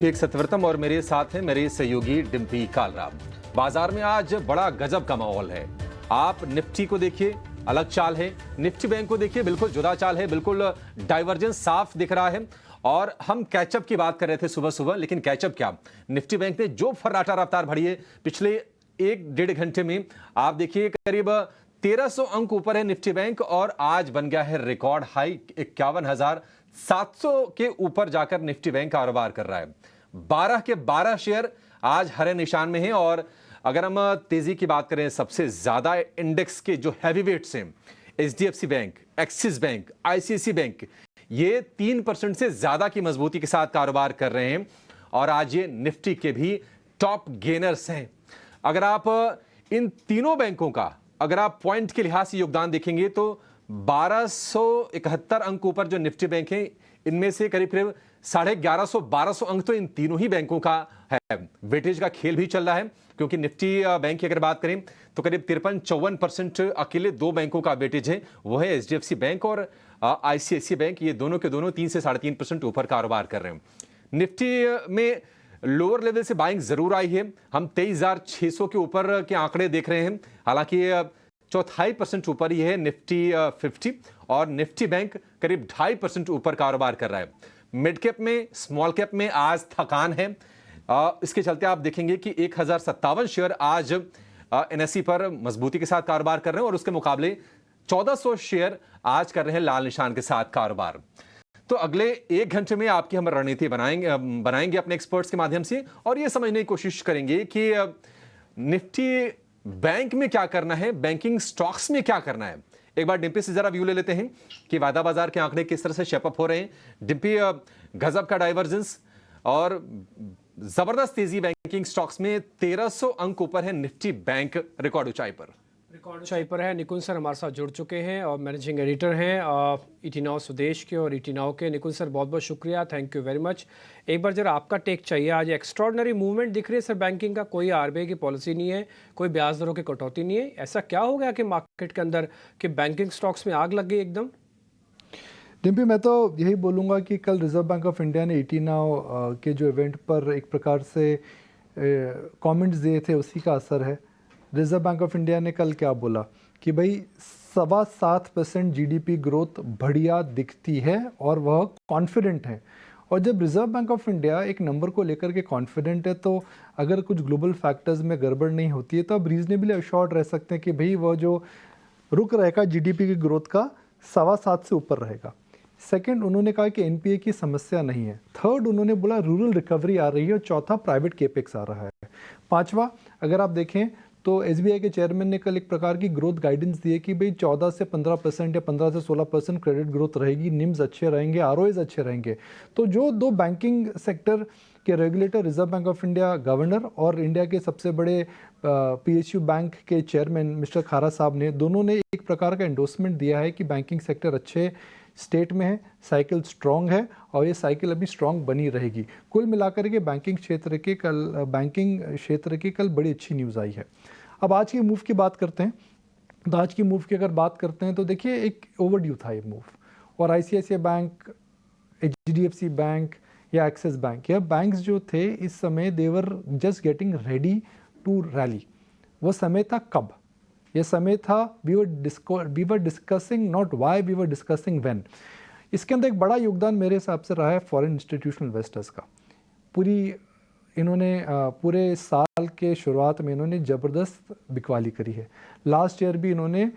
एक सत्यव्रतम और मेरे साथ हैं मेरे सहयोगी डिम्पी कालरा। बाजार में आज बड़ा गजब का माहौल है। आप निफ्टी को देखिए, अलग चाल है। निफ्टी बैंक को देखिए, बिल्कुल जुदा चाल है, बिल्कुल डाइवर्जेंस साफ दिख रहा है। और हम कैचअप की बात कर रहे थे सुबह सुबह, लेकिन कैचअप क्या, निफ्टी बैंक ने जो फर्राटा रफ्तार बढ़ी है पिछले एक डेढ़ घंटे में, आप देखिए करीब 1300 अंक ऊपर है निफ्टी बैंक और आज बन गया है रिकॉर्ड हाई 51,700 के ऊपर जाकर निफ्टी बैंक कारोबार कर रहा है। 12 के 12 शेयर आज हरे निशान में हैं। और अगर हम तेजी की बात करें, सबसे ज्यादा इंडेक्स के जो हैवीवेट्स हैं, HDFC bank, Axis bank, ICICI bank, ये 3% से ज्यादा की मजबूती के साथ कारोबार कर रहे हैं और आज ये निफ्टी के भी टॉप गेनर्स हैं। अगर आप इन तीनों बैंकों का अगर आप पॉइंट के लिहाज से योगदान देखेंगे तो 1271 अंक ऊपर जो निफ्टी बैंक है, इनमें से करीब करीब 1150-1200 अंक तो इन तीनों ही बैंकों का है। वेटेज का खेल भी चल रहा है, क्योंकि निफ्टी बैंक की अगर बात करें तो करीब 53-54% अकेले दो बैंकों का वेटेज है, वो है एचडीएफसी बैंक और आईसीआईसी बैंक। ये दोनों के दोनों 3 से 3.5% ऊपर कारोबार कर रहे हैं। निफ्टी में लोअर लेवल से बाइंग जरूर आई है। हम 23,600 के ऊपर के आंकड़े देख रहे हैं। हालांकि 0.25% ऊपर ही है निफ्टी 50 और निफ्टी बैंक करीब 2.5% ऊपर कारोबार कर रहा है। मिड कैप में, स्मॉल कैप में आज थकान है। इसके चलते आप देखेंगे कि 1057 शेयर आज एनएसई पर मजबूती के साथ कारोबार कर रहे हैं और उसके मुकाबले 1400 शेयर आज कर रहे हैं लाल निशान के साथ कारोबार। तो अगले एक घंटे में आपकी हम रणनीति बनाएंगे अपने एक्सपर्ट्स के माध्यम से और यह समझने की कोशिश करेंगे कि निफ्टी बैंक में क्या करना है, बैंकिंग स्टॉक्स में क्या करना है। एक बार डिम्पी से जरा व्यू ले लेते हैं कि वायदा बाजार के आंकड़े किस तरह से शेपअप हो रहे हैं। डिम्पी, गजब का डाइवर्जेंस और जबरदस्त तेजी बैंकिंग स्टॉक्स में। 1300 अंक ऊपर है निफ्टी बैंक, रिकॉर्ड ऊंचाई पर है। निकुंज सर हमारे साथ जुड़ चुके हैं और मैनेजिंग एडिटर हैं ईटी नाउ स्वदेश के और ईटी नाउ के। निकुंज सर बहुत बहुत शुक्रिया, थैंक यू वेरी मच। एक बार जरा आपका टेक चाहिए। आज एक्स्ट्रॉर्डनरी मूवमेंट दिख रही है सर बैंकिंग का, कोई आरबीआई की पॉलिसी नहीं है, कोई ब्याज दरों की कटौती नहीं है। ऐसा क्या हो गया कि मार्केट के अंदर कि बैंकिंग स्टॉक्स में आग लग गई एकदम? डिम्पी, मैं तो यही बोलूँगा कि कल रिजर्व बैंक ऑफ इंडिया ने ईटी नाउ के जो इवेंट पर एक प्रकार से कमेंट्स दिए थे, उसी का असर है। रिजर्व बैंक ऑफ इंडिया ने कल क्या बोला कि भाई 7.25% जीडीपी ग्रोथ बढ़िया दिखती है और वह कॉन्फिडेंट है। और जब रिजर्व बैंक ऑफ इंडिया एक नंबर को लेकर के कॉन्फिडेंट है, तो अगर कुछ ग्लोबल फैक्टर्स में गड़बड़ नहीं होती है तो आप रीजनेबली अश्योर्ड रह सकते हैं कि भाई वह जो रुक रहेगा जीडीपी की ग्रोथ का 7.25 से ऊपर रहेगा। सेकंड, उन्होंने कहा कि एनपीए की समस्या नहीं है। थर्ड, उन्होंने बोला रूरल रिकवरी आ रही है। और चौथा, प्राइवेट केपेक्स आ रहा है। पांचवा, अगर आप देखें तो एसबीआई के चेयरमैन ने कल एक प्रकार की ग्रोथ गाइडेंस दी है कि भाई 14 से 15% या 15 से 16% क्रेडिट ग्रोथ रहेगी, निम्स अच्छे रहेंगे, आरओएस अच्छे रहेंगे। तो जो दो बैंकिंग सेक्टर के regulator, reserve bank of India governor और इंडिया के सबसे बड़े पीएसयू बैंक के चेयरमैन मिस्टर खारा साहब ने, दोनों ने एक प्रकार का एंडोर्समेंट दिया है कि बैंकिंग सेक्टर अच्छे स्टेट में है, साइकिल स्ट्रॉन्ग है और ये साइकिल अभी स्ट्रॉन्ग बनी रहेगी। कुल मिलाकर के बैंकिंग क्षेत्र की कल बड़ी अच्छी न्यूज़ आई है। अब आज के मूव की बात करते हैं। तो आज की मूव की अगर बात करते हैं तो देखिए एक ओवरड्यू था ये मूव। और आईसीआईसीआई बैंक, एचडीएफसी बैंक या एक्सिस बैंक, यह बैंक्स जो थे इस समय they were just getting ready to rally. वो समय था कब? ये समय था we were discussing not why, we were discussing when. इसके अंदर एक बड़ा योगदान मेरे हिसाब से रहा है फॉरेन इंस्टीट्यूशनल इन्वेस्टर्स का। पूरे साल के शुरुआत में इन्होंने ज़बरदस्त बिकवाली करी है। लास्ट ईयर भी इन्होंने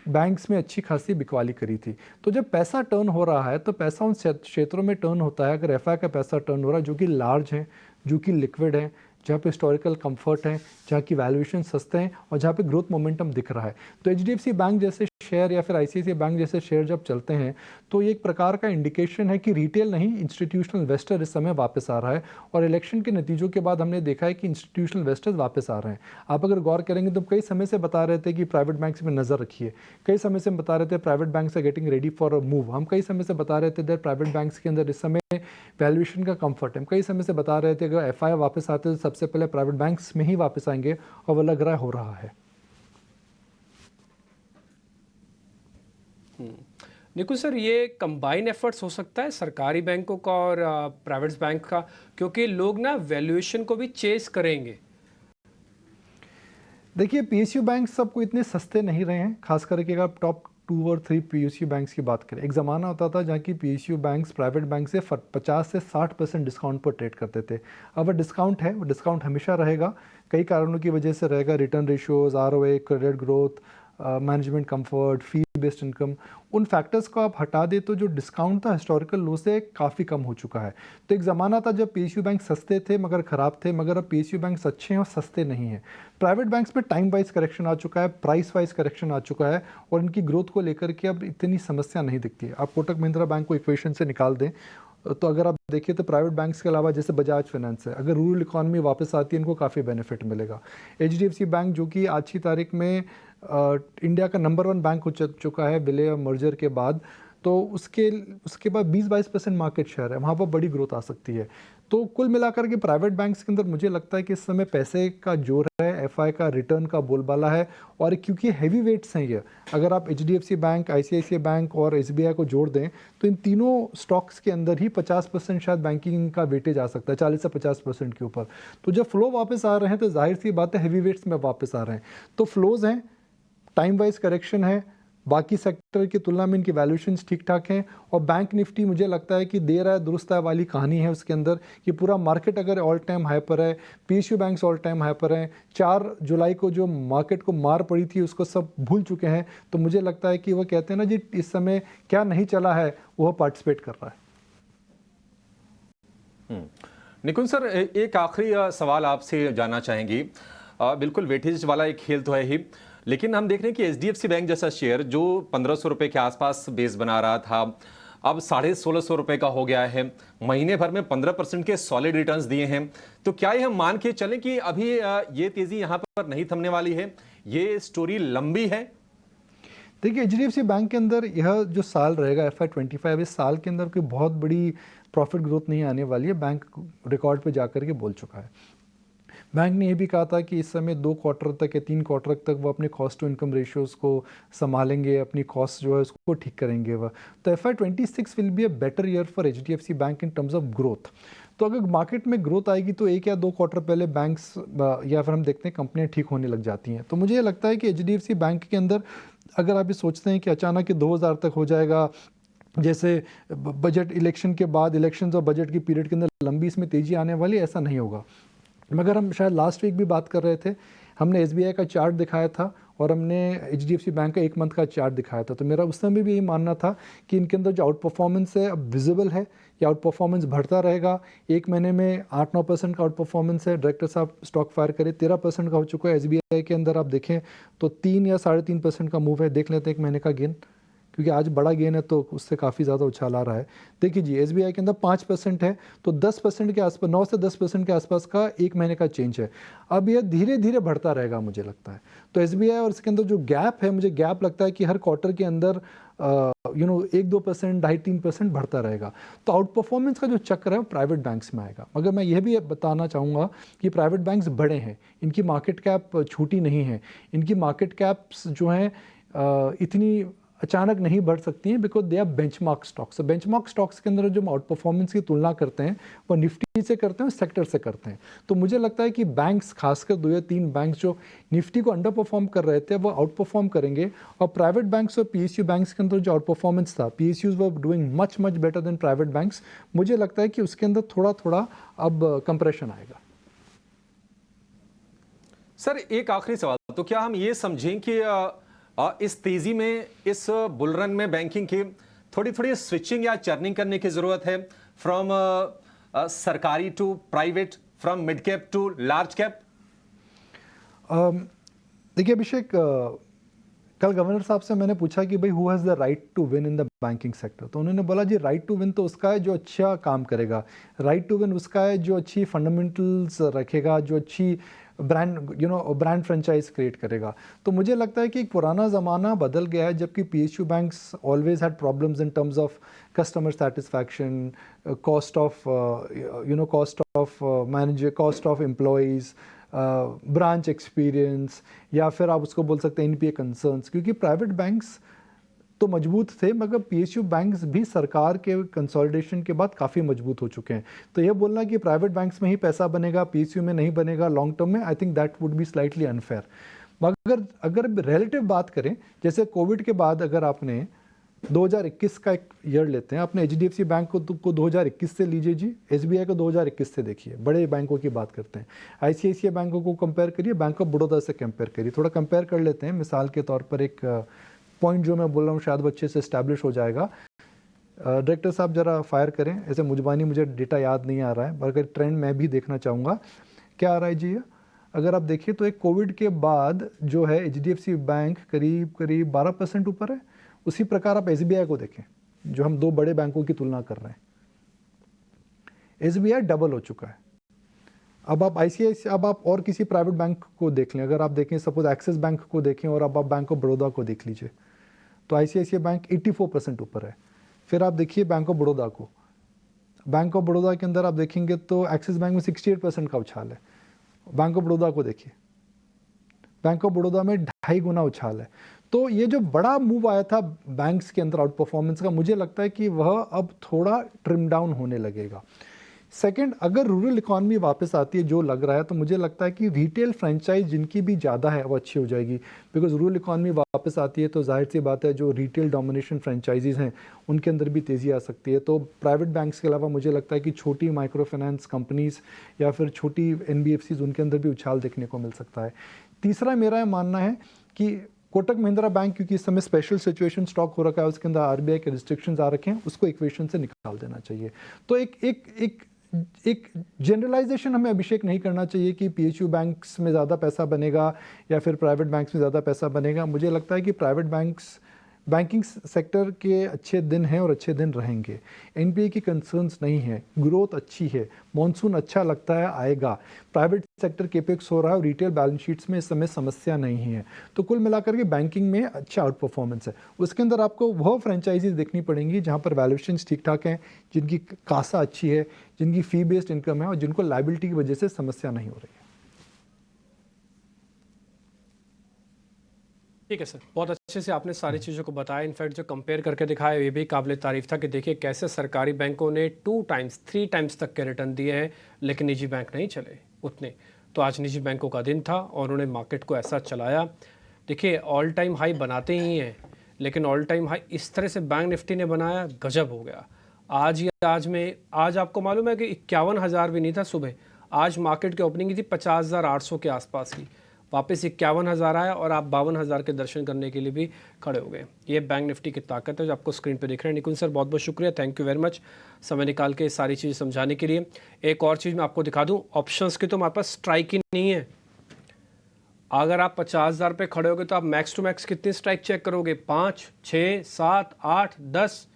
बैंक्स में अच्छी खासी बिकवाली करी थी। तो जब पैसा टर्न हो रहा है तो पैसा उन क्षेत्रों में टर्न होता है। अगर एफआई का पैसा टर्न हो रहा है जो कि लार्ज है, जो कि लिक्विड है, जहाँ पे हिस्टोरिकल कंफर्ट है, जहाँ की वैल्यूएशन सस्ते हैं और जहाँ पे ग्रोथ मोमेंटम दिख रहा है, तो एचडीएफसी बैंक जैसे शेयर या फिर आईसीआईसीआई बैंक जैसे शेयर जब चलते हैं तो ये एक प्रकार का इंडिकेशन है कि रिटेल नहीं, इंस्टीट्यूशनल इन्वेस्टर इस समय वापस आ रहा है। और इलेक्शन के नतीजों के बाद हमने देखा है कि इंस्टीट्यूशनल इन्वेस्टर्स वापस आ रहे हैं। आप अगर गौर करेंगे तो कई समय से बता रहे थे कि प्राइवेट बैंक्स में नज़र रखिए, कई समय से बता रहे थे private banks are getting ready for a move. हम कई समय से बता रहे थे दैट प्राइवेट बैंक्स के अंदर इस समय वैल्यूएशन का कंफर्ट है। हम कई समय से बता रहे थे अगर एफआई वापस आते तो सबसे पहले प्राइवेट बैंक्स में ही वापस आएंगे और वो लग रहा हो रहा है। निकुल सर, ये कंबाइन एफर्ट्स हो सकता है सरकारी बैंकों का और प्राइवेट बैंक का, क्योंकि लोग ना वैल्यूएशन को भी चेस करेंगे। देखिए, पीएसयू बैंक सबको इतने सस्ते नहीं रहे हैं, खास करके अगर आप टॉप 2 और 3 पीएसयू बैंक्स की बात करें। एक ज़माना होता था जहाँ की पीएसयू बैंक्स प्राइवेट बैंक से 50 से 60% डिस्काउंट पर ट्रेड करते थे। अब वो डिस्काउंट है, वो डिस्काउंट हमेशा रहेगा, कई कारणों की वजह से रहेगा। Return ratios, ROA, credit growth, management comfort, fee based income, उन फैक्टर्स को आप हटा दे तो जो डिस्काउंट था हिस्टोरिकल लो से काफ़ी कम हो चुका है। तो एक ज़माना था जब पीएसयू बैंक सस्ते थे मगर ख़राब थे, मगर अब पीएसयू बैंक्स अच्छे हैं और सस्ते नहीं हैं। प्राइवेट बैंक्स में टाइम वाइज करेक्शन आ चुका है, प्राइस वाइज करेक्शन आ चुका है और इनकी ग्रोथ को लेकर के अब इतनी समस्या नहीं दिखती है। आप कोटक महिंद्रा बैंक को इक्वेशन से निकाल दें तो अगर आप देखिए तो प्राइवेट बैंक्स के अलावा जैसे बजाज फाइनेंस है, अगर रूरल इकॉनमी वापस आती है इनको काफ़ी बेनिफिट मिलेगा। एचडीएफसी बैंक जो कि आज की तारीख में इंडिया का नंबर 1 बैंक हो चुका है विलय और मर्जर के बाद, तो उसके बाद 20-22% मार्केट शेयर है, वहाँ पर बड़ी ग्रोथ आ सकती है। तो कुल मिलाकर के प्राइवेट बैंक्स के अंदर मुझे लगता है कि इस समय पैसे का जोर है, एफआई का रिटर्न का बोलबाला है और क्योंकि हैवी वेट्स हैं ये, अगर आप एचडीएफसी बैंक, आईसीआईसीआई बैंक और एसबीआई को जोड़ दें तो इन तीनों स्टॉक्स के अंदर ही 50% शायद बैंकिंग का वेटेज आ सकता है, 40 से 50% के ऊपर। तो जब फ्लो वापस आ रहे हैं तो जाहिर सी बात है हैवी वेट्स में वापस आ रहे हैं, तो फ्लोज हैं, टाइम वाइज करेक्शन है, बाकी सेक्टर की तुलना में इनकी वैल्यूएशंस ठीक ठाक हैं और बैंक निफ्टी मुझे लगता है कि देर है दुरुस्त है वाली कहानी है उसके अंदर कि पूरा मार्केट अगर ऑल टाइम हाई पर है, PSU banks all time high पर हैं, 4 जुलाई को जो मार्केट को मार पड़ी थी उसको सब भूल चुके हैं। तो मुझे लगता है कि वो कहते हैं ना जी, इस समय क्या नहीं चला है वो पार्टिसिपेट कर रहा है। निकुंज सर, एक आखिरी सवाल आपसे जानना चाहेंगे। बिल्कुल वेटेज वाला एक खेल तो है ही, लेकिन हम देख रहे हैं कि एचडीएफसी बैंक जैसा शेयर जो 1500 रुपए के आसपास बेस बना रहा था, अब 1650 रुपए का हो गया है। महीने भर में 15% के सॉलिड रिटर्न्स दिए हैं। तो क्या ये हम मान के चलें कि अभी ये तेजी यहां पर नहीं थमने वाली है, ये स्टोरी लंबी है? देखिए, एचडीएफसी बैंक के अंदर यह जो साल रहेगा FY25, इस साल के अंदर कोई बहुत बड़ी प्रॉफिट ग्रोथ नहीं आने वाली है, बैंक रिकॉर्ड पे जाकर के बोल चुका है। बैंक ने यह भी कहा था कि इस समय 2 क्वार्टर तक या 3 क्वार्टर तक वो अपने कॉस्ट टू इनकम रेशियोज़ को संभालेंगे, अपनी कॉस्ट जो है उसको ठीक करेंगे वह। तो FY26 will be a better year for HDFC bank in terms of growth. तो अगर मार्केट में ग्रोथ आएगी तो 1 या 2 क्वार्टर पहले बैंक्स या फिर हम देखते हैं कंपनियां ठीक होने लग जाती हैं। तो मुझे ये लगता है कि एचडीएफसी बैंक के अंदर अगर आप ये सोचते हैं कि अचानक 2000 तक हो जाएगा, जैसे बजट इलेक्शन के बाद, इलेक्शंस और बजट की पीरियड के अंदर लंबी इसमें तेज़ी आने वाली, ऐसा नहीं होगा। मगर हम शायद लास्ट वीक भी बात कर रहे थे, हमने एसबीआई का चार्ट दिखाया था और हमने एचडीएफसी बैंक का 1 मंथ का चार्ट दिखाया था। तो मेरा उस समय भी यही मानना था कि इनके अंदर जो आउट परफॉर्मेंस है अब विजिबल है, या आउट परफॉर्मेंस बढ़ता रहेगा। 1 महीने में 8-9% का आउट परफॉर्मेंस है, डायरेक्टर साहब स्टॉक फायर करे 13% का हो चुका है। एसबीआई के अंदर आप देखें तो 3 या 3.5% का मूव है। देख लेते हैं 1 महीने का गेन, क्योंकि आज बड़ा गेन है तो उससे काफ़ी ज़्यादा उछाल आ रहा है। देखिए जी, एसबीआई के अंदर 5% है, तो 10% के आसपास, 9 से 10% के आसपास का 1 महीने का चेंज है। अब यह धीरे धीरे बढ़ता रहेगा मुझे लगता है। तो एसबीआई और इसके अंदर जो गैप है, मुझे गैप लगता है कि हर क्वार्टर के अंदर 1-2%, 2.5-3% बढ़ता रहेगा। तो आउट परफॉर्मेंस का जो चक्र है वो प्राइवेट बैंक्स में आएगा। मगर मैं यह भी बताना चाहूँगा कि प्राइवेट बैंक्स बड़े हैं, इनकी मार्केट कैप छोटी नहीं है। इनकी मार्केट कैप्स जो हैं इतनी अचानक नहीं बढ़ सकती हैं, because they are benchmark stocks. Benchmark stocks के अंदर जो हम आउट परफॉर्मेंस की तुलना करते हैं वो निफ्टी से करते हैं, सेक्टर से करते हैं। तो मुझे लगता है कि बैंक्स, खासकर 2 या 3 बैंक्स जो निफ्टी को अंडर परफॉर्म कर रहे थे वो आउट परफॉर्म करेंगे। और प्राइवेट बैंक्स और पीएसयू बैंक्स के अंदर जो आउट परफॉर्मेंस था, PSUs were doing much better than private banks. मुझे लगता है कि उसके अंदर थोड़ा थोड़ा अब कंप्रेशन आएगा। सर, एक आखिरी सवाल, तो क्या हम ये समझें कि इस तेजी में, इस बुल रन में बैंकिंग की थोड़ी थोड़ी स्विचिंग या चर्निंग करने की जरूरत है, फ्रॉम सरकारी to private, from mid cap to large cap? देखिए अभिषेक, कल गवर्नर साहब से मैंने पूछा कि भाई who has the right to win in the banking sector, तो उन्होंने बोला जी राइट टू विन तो उसका है जो अच्छा काम करेगा, राइट टू विन उसका है जो अच्छी फंडामेंटल्स रखेगा, जो अच्छी ब्रांड फ्रेंचाइज क्रिएट करेगा। तो मुझे लगता है कि एक पुराना ज़माना बदल गया है, जबकि PSU banks always had problems in terms of customer satisfaction, cost of manager, cost of employees, branch experience, या फिर आप उसको बोल सकते हैं एनपीए कंसर्न्स। क्योंकि प्राइवेट बैंक्स तो मजबूत थे, मगर पीएसयू बैंक्स भी सरकार के कंसोलिडेशन के बाद काफ़ी मजबूत हो चुके हैं। तो ये बोलना कि प्राइवेट बैंक्स में ही पैसा बनेगा, पीएसयू में नहीं बनेगा लॉन्ग टर्म में, I think that would be slightly unfair. मगर अगर रिलेटिव बात करें, जैसे कोविड के बाद अगर आपने 2021 का एक ईयर लेते हैं, आपने एचडीएफसी बैंक को 2021 से लीजिए जी, एसबीआई को 2021 से देखिए, बड़े बैंकों की बात करते हैं। आईसीआईसीआई बैंकों को कंपेयर करिए, बैंक ऑफ बड़ौदा से कंपेयर करिए, थोड़ा कंपेयर कर लेते हैं। मिसाल के तौर पर एक पॉइंट जो मैं बोल रहा हूँ शायद अच्छे से इस्टेब्लिश हो जाएगा। डायरेक्टर साहब ज़रा फायर करें, ऐसे मुझबानी मुझे डेटा याद नहीं आ रहा है, मगर ट्रेंड मैं भी देखना चाहूँगा। क्या आ रहा है जी? अगर आप देखिए तो एक कोविड के बाद जो है एचडीएफसी बैंक करीब 12% ऊपर है। उसी प्रकार आप एसबीआई को देखें, जो हम दो बड़े बैंकों की तुलना कर रहे हैं, एसबीआई डबल हो चुका है। अब आप आईसीआईसीआई, अब आप और किसी प्राइवेट बैंक को देख लें, अगर आप देखें सपोज एक्सिस बैंक को देखें और अब आप बैंक ऑफ बड़ौदा को देख लीजिए, तो आईसीआईसीआई बैंक 84% ऊपर है। फिर आप देखिए बैंक ऑफ बड़ौदा को, बैंक ऑफ बड़ौदा के अंदर आप देखेंगे तो एक्सिस बैंक में 68% का उछाल है। बैंक ऑफ बड़ौदा को देखिए, बैंक ऑफ बड़ौदा में 2.5 गुना उछाल है। तो ये जो बड़ा मूव आया था बैंक्स के अंदर आउट परफॉर्मेंस का, मुझे लगता है कि वह अब थोड़ा ट्रिम डाउन होने लगेगा। सेकंड, अगर रूरल इकॉनमी वापस आती है जो लग रहा है, तो मुझे लगता है कि रिटेल फ्रेंचाइज जिनकी भी ज़्यादा है वो अच्छी हो जाएगी। बिकॉज रूरल इकॉनमी वापस आती है तो जाहिर सी बात है जो रिटेल डोमिनेशन फ्रेंचाइजीज हैं उनके अंदर भी तेज़ी आ सकती है। तो प्राइवेट बैंक्स के अलावा मुझे लगता है कि छोटी माइक्रो फाइनेंस कंपनीज़ या फिर छोटी एनबीएफसीज, उनके अंदर भी उछाल देखने को मिल सकता है। तीसरा मेरा मानना है कि कोटक महिंद्रा बैंक, क्योंकि इस समय स्पेशल सिचुएशन स्टॉक हो रखा है, उसके अंदर आरबीआई के रिस्ट्रिक्शंस आ रखे हैं, उसको इक्वेशन से निकाल देना चाहिए। तो एक जनरलाइजेशन हमें अभिषेक नहीं करना चाहिए कि पीएसयू बैंक्स में ज़्यादा पैसा बनेगा या फिर प्राइवेट बैंक्स में ज़्यादा पैसा बनेगा। मुझे लगता है कि प्राइवेट बैंक्स, बैंकिंग सेक्टर के अच्छे दिन हैं और अच्छे दिन रहेंगे। एनपीए की कंसर्न्स नहीं है, ग्रोथ अच्छी है, मॉनसून अच्छा लगता है आएगा, प्राइवेट सेक्टर केपेक्स हो रहा है और रिटेल बैलेंस शीट्स में इस समय समस्या नहीं है। तो कुल मिलाकर के बैंकिंग में अच्छा आउट परफॉर्मेंस है। उसके अंदर आपको वह फ्रेंचाइजीज देखनी पड़ेंगी जहाँ पर वैल्यूएशंस ठीक ठाक हैं, जिनकी कासा अच्छी है, जिनकी फी बेस्ड इनकम है और जिनको लायबिलिटी की वजह से समस्या नहीं हो रही है। ठीक है सर, बहुत अच्छे से आपने सारी चीज़ों को बताया। इनफैक्ट जो कंपेयर करके दिखाया ये भी काबिल तारीफ था कि देखिए कैसे सरकारी बैंकों ने 2 टाइम्स 3 टाइम्स तक के रिटर्न दिए हैं, लेकिन निजी बैंक नहीं चले उतने। तो आज निजी बैंकों का दिन था और उन्होंने मार्केट को ऐसा चलाया। देखिए ऑल टाइम हाई बनाते ही हैं, लेकिन ऑल टाइम हाई इस तरह से बैंक निफ्टी ने बनाया, गजब हो गया। आज आपको मालूम है कि 51,000 भी नहीं था सुबह, आज मार्केट की ओपनिंग की थी 50,800 के आसपास की, वापस 51,000 आया और आप 52,000 के दर्शन करने के लिए भी खड़े हो गए। ये बैंक निफ्टी की ताकत है जो आपको स्क्रीन पे दिख रहे हैं। निकुंज सर बहुत बहुत शुक्रिया, थैंक यू वेरी मच समय निकाल के सारी चीज़ समझाने के लिए। एक और चीज़ मैं आपको दिखा दूँ, ऑप्शंस की तो हमारे पास स्ट्राइक ही नहीं है। अगर आप 50,000 पे खड़े होगे तो आप मैक्स टू मैक्स कितनी स्ट्राइक चेक करोगे? 5, 6, 7, 8, 10।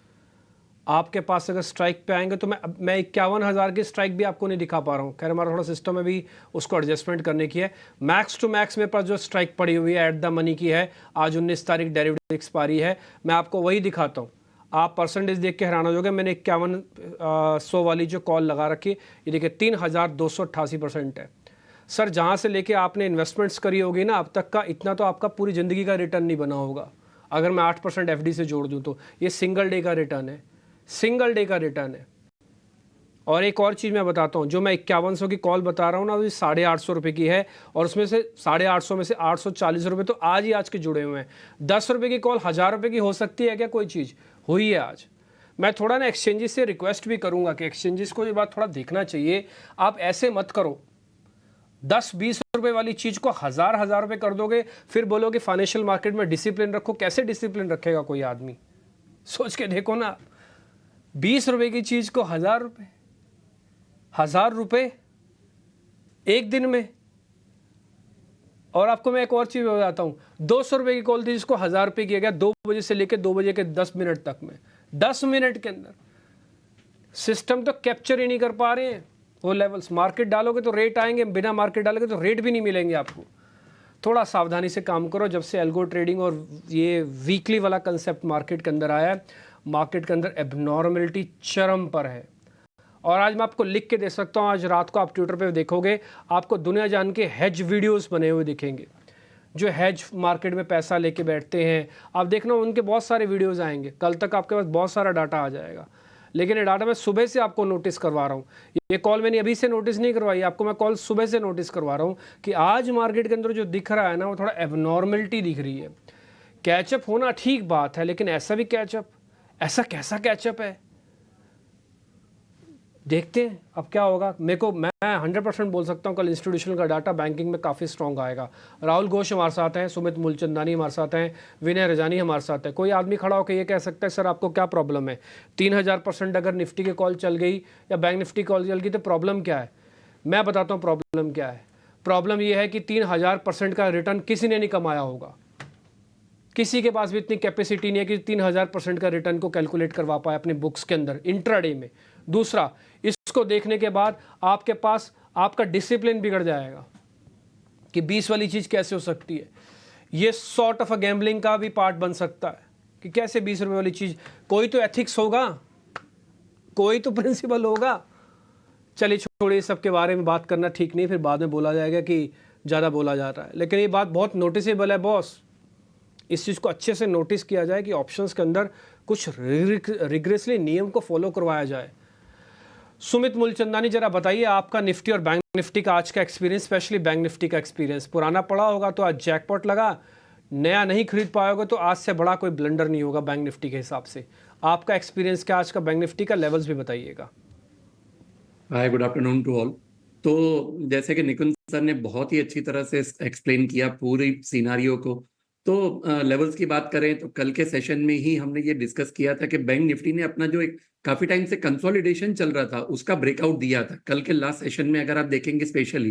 आपके पास अगर स्ट्राइक पे आएंगे तो मैं 51,000 की स्ट्राइक भी आपको नहीं दिखा पा रहा हूँ। खैर हमारा थोड़ा सिस्टम में भी उसको एडजस्टमेंट करने की है। मैक्स टू मैक्स मेरे पास जो स्ट्राइक पड़ी हुई है एट द मनी की है, आज 19 तारीख डेरिवेटिव एक्सपायरी है, मैं आपको वही दिखाता हूँ। आप परसेंटेज देख के हैरान हो जाओगे। मैंने 5100 वाली जो कॉल लगा रखी है, ये देखिए 3,288% है। सर जहाँ से लेके आपने इन्वेस्टमेंट्स करी होगी ना अब तक का, इतना तो आपका पूरी ज़िंदगी का रिटर्न नहीं बना होगा। अगर मैं 8% एफडी से जोड़ दूँ तो ये सिंगल डे का रिटर्न है, सिंगल डे का रिटर्न है। और एक और चीज़ मैं बताता हूँ, जो मैं 5100 की कॉल बता रहा हूँ ना, वो 850 रुपये की है और उसमें से 850 में से 840 रुपये तो आज के जुड़े हुए हैं। 10 रुपये की कॉल 1000 रुपये की हो सकती है क्या? कोई चीज़ हुई है आज। मैं थोड़ा ना एक्सचेंजेस से रिक्वेस्ट भी करूँगा कि एक्सचेंजेस को ये बात थोड़ा देखना चाहिए। आप ऐसे मत करो, 10-20 रुपये वाली चीज़ को 1000 रुपये कर दोगे, फिर बोलोगे फाइनेंशियल मार्केट में डिसिप्लिन रखो। कैसे डिसिप्लिन रखेगा कोई आदमी? सोच के देखो ना, 20 रुपये की चीज़ को 1000 रुपये, 1000 रुपये एक दिन में। और आपको मैं एक और चीज़ बताता हूँ, 200 रुपये की कॉल थी जिसको 1000 रुपये किया गया 2 बजे से लेकर 2 बजे के 10 मिनट तक में। 10 मिनट के अंदर सिस्टम तो कैप्चर ही नहीं कर पा रहे हैं वो लेवल्स। मार्केट डालोगे तो रेट आएंगे, बिना मार्केट डालोगे तो रेट भी नहीं मिलेंगे आपको। थोड़ा सावधानी से काम करो। जब से एल्गो ट्रेडिंग और ये वीकली वाला कंसेप्ट मार्केट के अंदर आया है, मार्केट के अंदर एबनॉर्मलिटी चरम पर है। और आज मैं आपको लिख के दे सकता हूँ, आज रात को आप ट्विटर पे देखोगे, आपको दुनिया जान के हेज वीडियोस बने हुए दिखेंगे। जो हेज मार्केट में पैसा लेके बैठते हैं, आप देखना उनके बहुत सारे वीडियोज़ आएंगे, कल तक आपके पास बहुत सारा डाटा आ जाएगा। लेकिन ये डाटा मैं सुबह से आपको नोटिस करवा रहा हूँ, ये कॉल मैंने अभी से नोटिस नहीं करवाई, आपको मैं कॉल सुबह से नोटिस करवा रहा हूँ कि आज मार्केट के अंदर जो दिख रहा है ना, वो थोड़ा एबनॉर्मलिटी दिख रही है। कैचअप होना ठीक बात है, लेकिन ऐसा भी कैचअप, ऐसा कैसा कैचअप है, देखते हैं अब क्या होगा। मैं 100% बोल सकता हूँ कल इंस्टीट्यूशनल का डाटा बैंकिंग में काफ़ी स्ट्रॉन्ग आएगा। राहुल घोष हमारे साथ हैं, सुमित मूलचंदानी हमारे साथ हैं, विनय रजानी हमारे साथ है। कोई आदमी खड़ा होकर ये कह सकता है सर आपको क्या प्रॉब्लम है, 3000% अगर निफ्टी की कॉल चल गई या बैंक निफ्टी कॉल चल गई तो प्रॉब्लम क्या है। मैं बताता हूँ प्रॉब्लम क्या है। प्रॉब्लम ये है कि 3000% का रिटर्न किसी ने नहीं कमाया होगा, किसी के पास भी इतनी कैपेसिटी नहीं है कि 3000% का रिटर्न को कैलकुलेट करवा पाए अपने बुक्स के अंदर इंट्राडे में। दूसरा, इसको देखने के बाद आपके पास आपका डिसिप्लिन बिगड़ जाएगा कि 20 वाली चीज़ कैसे हो सकती है। ये सॉर्ट ऑफ अ गैम्बलिंग का भी पार्ट बन सकता है कि कैसे 20 रुपये वाली चीज़, कोई तो एथिक्स होगा, कोई तो प्रिंसिपल होगा। चलिए छोड़िए, सबके बारे में बात करना ठीक नहीं, फिर बाद में बोला जाएगा कि ज़्यादा बोला जा रहा है। लेकिन ये बात बहुत नोटिसेबल है बॉस, इस चीज़ को अच्छे से नोटिस किया जाए कि ऑप्शंस के अंदर कुछ रिग्रेसली नियम को फॉलो करवाया जाए। सुमित मूलचंदानी, जरा बताइए आपका निफ्टी और बैंक निफ्टी का आज का एक्सपीरियंस, स्पेशली बैंक निफ्टी का एक्सपीरियंस। पुराना पड़ा होगा तो आज जैकपॉट लगा, नया नहीं खरीद पाओगे तो आज से बड़ा कोई ब्लंडर नहीं होगा बैंक निफ्टी के हिसाब से। आपका एक्सपीरियंस क्या आज का बैंक निफ्टी का, लेवल्स भी बताइएगा। हाय, गुड आफ्टरनून टू ऑल। तो जैसे कि निकुंज सर ने बहुत ही अच्छी तरह से एक्सप्लेन किया पूरी सिनारियो को, तो लेवल्स की बात करें तो कल के सेशन में ही हमने ये डिस्कस किया था कि बैंक निफ्टी ने अपना जो एक काफी टाइम से कंसोलिडेशन चल रहा था उसका ब्रेकआउट दिया था। कल के लास्ट सेशन में अगर आप देखेंगे स्पेशली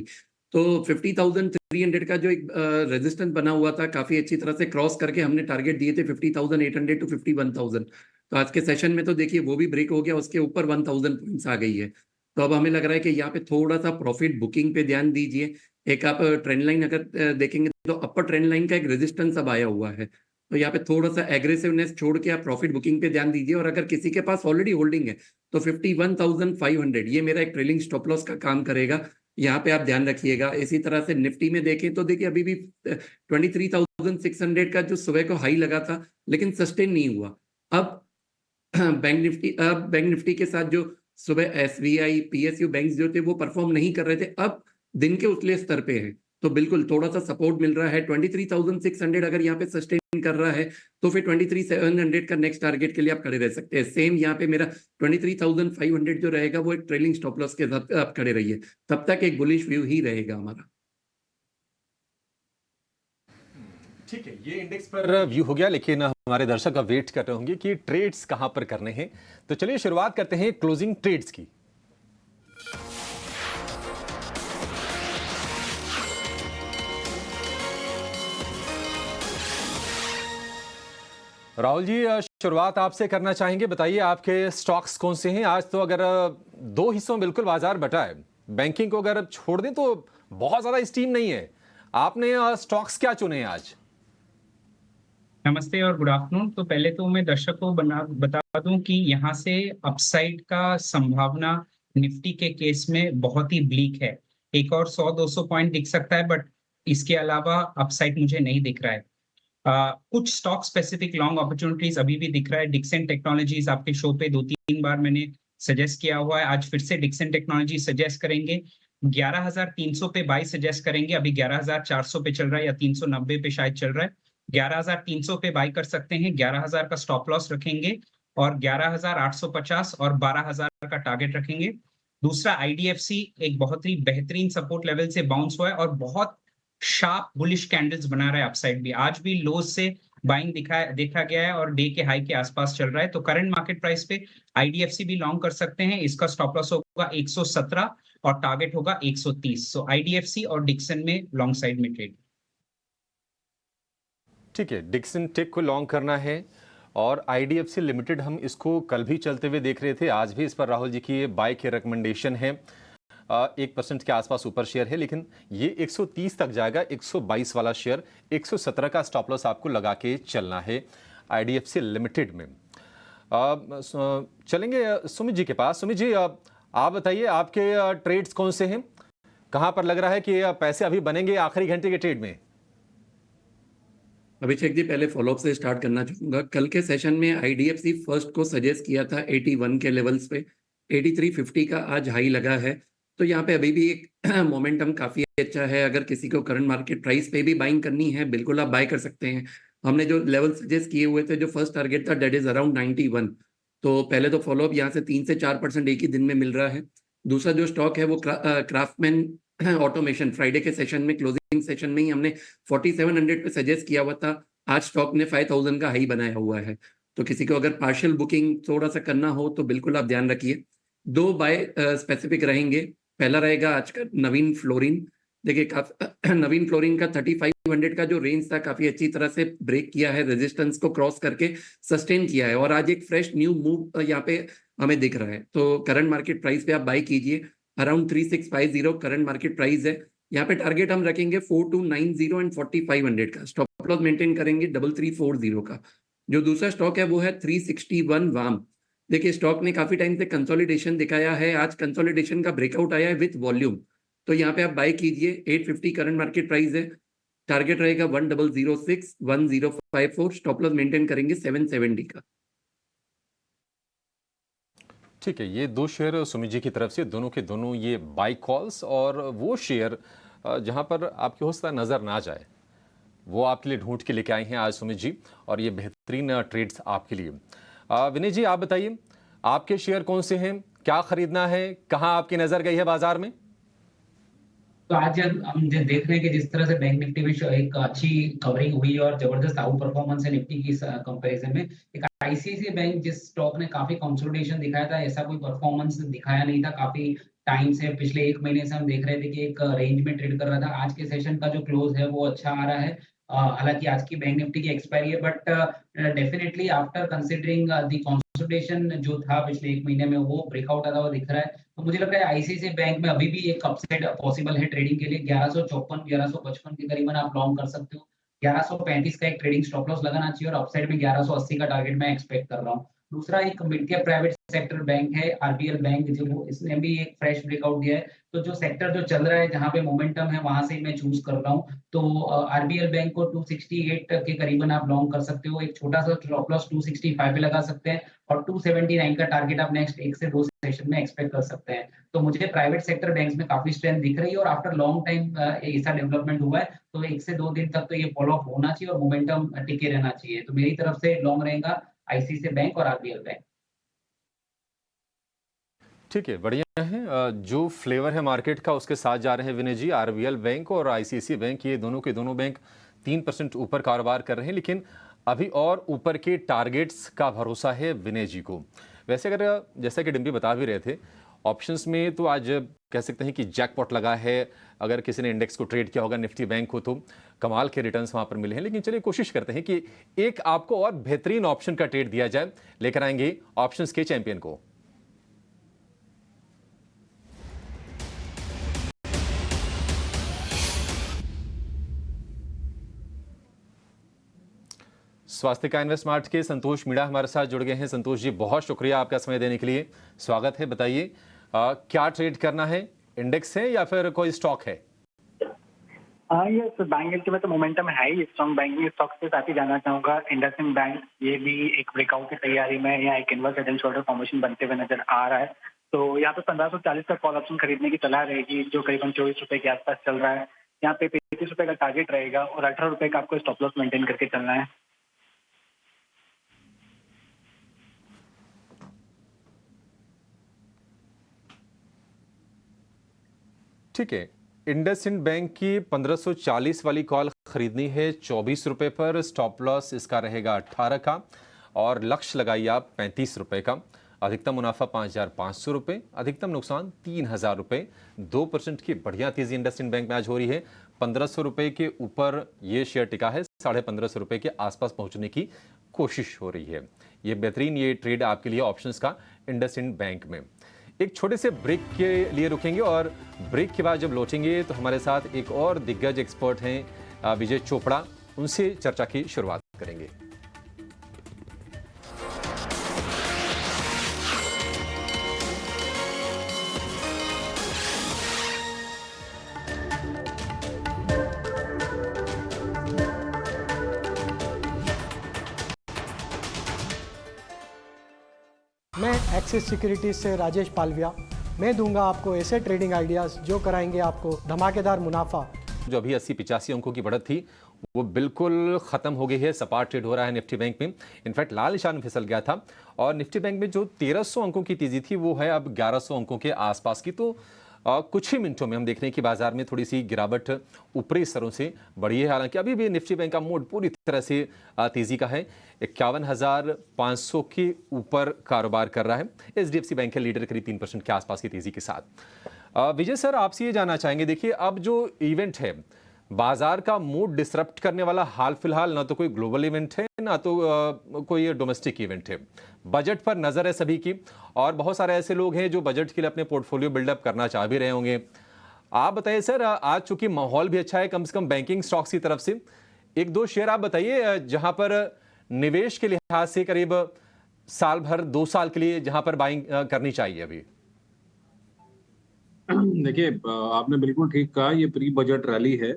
तो 50,300 का जो एक रेजिस्टेंस बना हुआ था काफी अच्छी तरह से क्रॉस करके हमने टारगेट दिए थे 50,800 टू 51,000। तो आज के सेशन में तो देखिए वो भी ब्रेक हो गया, उसके ऊपर 1,000 पॉइंट्स आ गई है। तो अब हमें लग रहा है कि यहाँ पे थोड़ा सा प्रॉफिट बुकिंग पे ध्यान दीजिए। एक आप ट्रेंड लाइन अगर देखेंगे तो अपर ट्रेंड लाइन का एक रेजिस्टेंस अब आया हुआ है, तो यहाँ पे थोड़ा सा एग्रेसिवनेस छोड़ के आप प्रॉफिट बुकिंग पे ध्यान दीजिए। और अगर किसी के पास ऑलरेडी होल्डिंग है तो 51,500 ये मेरा एक ट्रेलिंग स्टॉप लॉस का काम करेगा, यहाँ पे आप ध्यान रखिएगा। इसी तरह से निफ्टी में देखें तो देखिए अभी भी 23,600 का जो सुबह को हाई लगा था लेकिन सस्टेन नहीं हुआ। अब बैंक निफ्टी के साथ जो सुबह एसबीआई पीएसयू बैंक्स जो थे वो परफॉर्म नहीं कर रहे थे, अब दिन के उतले स्तर पे हैं, तो बिल्कुल थोड़ा सा सपोर्ट मिल रहा है। 23,600 अगर यहाँ पे सस्टेन कर रहा है तो फिर 23,700 का नेक्स्ट टारगेट के लिए आप खड़े रह सकते हैं। सेम यहाँ पे मेरा 23,500 जो रहेगा वो एक ट्रेलिंग स्टॉप लॉस के साथ आप खड़े रहिए, तब तक एक बुलिश व्यू ही रहेगा हमारा। ठीक है, ये इंडेक्स पर व्यू हो गया, लेकिन हमारे दर्शक अब वेट कर रहे होंगे कि ट्रेड्स कहां पर करने हैं। तो चलिए शुरुआत करते हैं क्लोजिंग ट्रेड्स की। राहुल जी, शुरुआत आपसे करना चाहेंगे, बताइए आपके स्टॉक्स कौन से हैं। आज तो अगर दो हिस्सों में बिल्कुल बाजार बटा है, बैंकिंग को अगर छोड़ दें तो बहुत ज्यादा स्टीम नहीं है। आपने स्टॉक्स क्या चुने हैं आज? नमस्ते और गुड आफ्टरनून। तो पहले तो मैं दर्शकों को बता दूं कि यहाँ से अपसाइड का संभावना निफ्टी के केस में बहुत ही ब्लीक है। एक और 100-200 पॉइंट दिख सकता है, बट इसके अलावा अपसाइड मुझे नहीं दिख रहा है। कुछ स्टॉक स्पेसिफिक लॉन्ग अपॉर्चुनिटीज अभी भी दिख रहा है। डिक्सन टेक्नोलॉजीज आपके शो पे 2-3 बार मैंने सजेस्ट किया हुआ है, आज फिर से डिक्सन टेक्नोलॉजी सजेस्ट करेंगे। 11,300 पे बाई सजेस्ट करेंगे, अभी 11,400 पे चल रहा है या 390 पे शायद चल रहा है। 11,300 पे बाई कर सकते हैं, 11,000 का स्टॉप लॉस रखेंगे और 11,850 और 12,000 का टारगेट रखेंगे। दूसरा, आईडीएफसी एक बहुत ही बेहतरीन सपोर्ट लेवल से बाउंस हुआ है और बहुत शार्प बुलिश कैंडल्स बना रहा है अपसाइड भी। आज भी लोज से बाइंग देखा गया है और डे के हाई के आसपास चल रहा है। तो करंट मार्केट प्राइस पे आईडीएफसी भी लॉन्ग कर सकते हैं, इसका स्टॉप लॉस होगा 117 और टारगेट होगा 130। सो आईडीएफसी और डिक्सन में लॉन्ग साइड में ट्रेड। ठीक है, डिक्सन टेक को लॉन्ग करना है और आईडीएफसी लिमिटेड हम इसको कल भी चलते हुए देख रहे थे, आज भी इस पर राहुल जी की बाय की रिकमेंडेशन है। 1% के आसपास ऊपर शेयर है, लेकिन ये 130 तक जाएगा। 122 वाला शेयर, 117 का स्टॉप लॉस आपको लगा के चलना है आईडीएफसी लिमिटेड में। चलेंगे सुमित जी के पास। सुमित जी, आप बताइए आपके ट्रेड्स कौन से हैं, कहां पर लग रहा है कि पैसे अभी बनेंगे आखिरी घंटे के ट्रेड में? अभिषेक जी, पहले फॉलोअप से स्टार्ट करना चाहूंगा। कल के सेशन में आईडीएफसी फर्स्ट को सजेस्ट किया था 81 के लेवल्स पे, 8350 का आज हाई लगा है। तो यहाँ पे अभी भी एक मोमेंटम काफी अच्छा है। अगर किसी को करंट मार्केट प्राइस पे भी बाइंग करनी है, बिल्कुल आप बाय कर सकते हैं। हमने जो लेवल सजेस्ट किए हुए थे, जो फर्स्ट टारगेट था डेट इज अराउंड 91। तो पहले तो फॉलोअप यहाँ से 3 से 4% एक ही दिन में मिल रहा है। दूसरा जो स्टॉक है वो क्राफ्टमैन ऑटोमेशन, फ्राइडे के सेशन में, क्लोजिंग सेशन में ही हमने 4700 पे सजेस्ट किया हुआ था। आज स्टॉक ने 5000 का हाई बनाया हुआ है। तो किसी को अगर पार्शियल बुकिंग थोड़ा सा करना हो तो बिल्कुल आप ध्यान रखिए। दो बाय स्पेसिफिक रहेंगे। पहला रहेगा आज का नवीन फ्लोरिन। देखिए नवीन फ्लोरिन का 3500 का जो रेंज था, काफी अच्छी तरह से ब्रेक किया है, रेजिस्टेंस को क्रॉस करके सस्टेन किया है, और आज एक फ्रेश न्यू मूव यहाँ पे हमें दिख रहा है। तो करंट मार्केट प्राइस पे आप बाय कीजिए। अराउंड 3650 करंट मार्केट प्राइस है। यहाँ पे टारगेट हम रखेंगे 4290 एंड 4500 का। स्टॉप लॉस मेंटेन करेंगे 3340 का। जो दूसरा स्टॉक है वो है 361 वाम। देखिए स्टॉक ने काफी टाइम से कंसोलिडेशन दिखाया है, आज कंसोलिडेशन का ब्रेकआउट आया है विथ वॉल्यूम। तो यहाँ पे आप बाय कीजिए। 850 करंट मार्केट प्राइस है। टारगेट रहेगा 1006 1054। स्टॉप लॉस मेंटेन करेंगे 770 का। ठीक है, ये दो शेयर सुमित जी की तरफ से, दोनों के दोनों ये बाई कॉल्स, और वो शेयर जहां पर आपकी हो सकता है नजर ना जाए, वो आपके लिए ढूंढ के लेके आए हैं आज सुमित जी, और ये बेहतरीन ट्रेड्स आपके लिए। विनय जी, आप बताइए आपके शेयर कौन से हैं, क्या खरीदना है, कहां आपकी नजर गई है बाजार में? तो आज हम जो देख रहे हैं कि जिस तरह से बैंक निफ्टी में एक अच्छी कवरिंग हुई और जबरदस्त आउट परफॉर्मेंस है निफ्टी की कंपैरिजन में, एक आईसीआईसीआई बैंक जिस स्टॉक ने काफी कंसोलिडेशन दिखाया था, ऐसा कोई परफॉर्मेंस दिखाया नहीं था काफी टाइम से। पिछले 1 महीने से हम देख रहे थे कि एक रेंज में ट्रेड कर रहा था। आज के सेशन का जो क्लोज है वो अच्छा आ रहा है। हालांकि आज की बैंक निफ्टी की एक्सपायरी है, but definitely after considering the consolidation जो था पिछले 1 महीने में, वो ब्रेकआउट आता हुआ दिख रहा है। तो मुझे लग रहा है आईसीआईसीआई बैंक में अभी भी एक अपसाइड पॉसिबल है ट्रेडिंग के लिए। 1154 1155 के करीबन आप लॉन्ग कर सकते हो। 1135 का एक ट्रेडिंग स्टॉप लॉस लगाना चाहिए, और अपसाइड में 1180 का टारगेट मैं एक्सपेक्ट कर रहा हूँ। दूसरा एक mid cap private sector bank है आरबीएल बैंक, जो इसने भी एक फ्रेश ब्रेकआउट दिया है। तो जो सेक्टर जो चल रहा है, जहां पे मोमेंटम है, वहां से मैं चूज कर रहा हूँ। तो आरबीएल बैंक को 268 के करीबन आप लॉन्ग कर सकते हो। एक छोटा सा स्टॉप लॉस 265 पे लगा सकते हैं, और 279 का टारगेट आप नेक्स्ट 1 से 2 सेशन में एक्सपेक्ट कर सकते हैं। तो मुझे प्राइवेट सेक्टर बैंक्स में काफी स्ट्रेंथ दिख रही है, और आफ्टर लॉन्ग टाइम ऐसा डेवलपमेंट हुआ है। तो 1 से 2 दिन तक तो ये फॉलो अप होना चाहिए और मोमेंटम टिके रहना चाहिए। तो मेरी तरफ से लॉन्ग रहेगा आईसीआईसीआई बैंक और आरबीएल बैंक। ठीक है, बढ़िया है। जो फ्लेवर है मार्केट का उसके साथ जा रहे हैं विनय जी। आरबीएल बैंक और आईसीआईसीआई बैंक, ये दोनों के दोनों बैंक 3% ऊपर कारोबार कर रहे हैं, लेकिन अभी और ऊपर के टारगेट्स का भरोसा है विनय जी को। वैसे अगर जैसा कि डिम्पी बता भी रहे थे, ऑप्शंस में तो आज कह सकते हैं कि जैकपॉट लगा है। अगर किसी ने इंडेक्स को ट्रेड किया होगा, निफ्टी बैंक को, तो कमाल के रिटर्न्स वहां पर मिले हैं। लेकिन चलिए कोशिश करते हैं कि एक आपको और बेहतरीन ऑप्शन का ट्रेड दिया जाए। लेकर आएंगे ऑप्शंस के चैंपियन को। स्वास्थ्य इन्वेस्ट स्मार्ट के संतोष मीणा हमारे साथ जुड़ गए हैं। संतोष जी, बहुत शुक्रिया आपका समय देने के लिए, स्वागत है। बताइए क्या ट्रेड करना है, इंडेक्स है या फिर कोई स्टॉक है? ये बैंक निफ्टी में तो मोमेंटम है ही स्ट्रॉन्ग। बैंकिंग स्टॉक के साथ ही जाना चाहूंगा। इंडसइंड बैंक, ये भी एक ब्रेकआउट की तैयारी में, या एक inverse head and shoulder formation बनते हुए नजर आ रहा है। तो यहाँ पे 1540 का कॉल ऑप्शन खरीदने की सलाह रहेगी, जो करीबन 24 रुपए के आसपास चल रहा है। यहाँ पे 35 रुपए का टारगेट रहेगा, और 18 रुपए का आपको स्टॉप लॉस मेंटेन करके चलना है। ठीक है, इंडसइंड बैंक की 1540 वाली कॉल खरीदनी है 24 रुपए पर। स्टॉप लॉस इसका रहेगा 18 का, और लक्ष्य लगाइए आप 35 रुपए का। अधिकतम मुनाफा 5500 रुपए, अधिकतम नुकसान 3000 रुपए। 2% की बढ़िया तेजी इंडसइंड बैंक में आज हो रही है। 1500 रुपए के ऊपर ये शेयर टिका है, 1550 रुपए के आसपास पहुंचने की कोशिश हो रही है। ये बेहतरीन ये ट्रेड आपके लिए ऑप्शंस का इंडसइंड बैंक में। एक छोटे से ब्रेक के लिए रुकेंगे, और ब्रेक के बाद जब लौटेंगे तो हमारे साथ एक और दिग्गज एक्सपर्ट हैं विजय चोपड़ा, उनसे चर्चा की शुरुआत करेंगे। एक्सिस सिक्योरिटीज से राजेश पालविया। मैं दूंगा आपको ऐसे ट्रेडिंग आइडियाज़ जो कराएंगे आपको धमाकेदार मुनाफा। जो अभी 80-85 अंकों की बढ़त थी वो बिल्कुल खत्म हो गई है। सपाट ट्रेड हो रहा है निफ्टी बैंक में। इनफैक्ट लाल निशान फिसल गया था और निफ्टी बैंक में जो 1300 अंकों की तेजी थी वो है अब 1100 अंकों के आसपास की। तो कुछ ही मिनटों में हम देख रहे हैं कि बाजार में थोड़ी सी गिरावट ऊपरी स्तरों से बढ़ी है। हालांकि अभी भी निफ्टी बैंक का मोड पूरी तरह से तेजी का है। 51,500 के ऊपर कारोबार कर रहा है। एचडीएफसी बैंक के लीडर करीब 3% के आसपास की तेजी के साथ। विजय सर, आपसे ये जानना चाहेंगे, देखिए अब जो इवेंट है बाजार का मूड डिसरप्ट करने वाला हाल फिलहाल ना तो कोई ग्लोबल इवेंट है ना तो कोई डोमेस्टिक इवेंट है। बजट पर नजर है सभी की और बहुत सारे ऐसे लोग हैं जो बजट के लिए अपने पोर्टफोलियो बिल्डअप करना चाह भी रहे होंगे। आप बताइए सर, आज चूंकि माहौल भी अच्छा है कम से कम बैंकिंग स्टॉक्स की तरफ से, एक दो शेयर आप बताइए जहां पर निवेश के लिहाज से करीब साल भर 2 साल के लिए जहां पर बाइंग करनी चाहिए अभी। देखिए, आपने बिल्कुल ठीक कहा, ये प्री बजट रैली है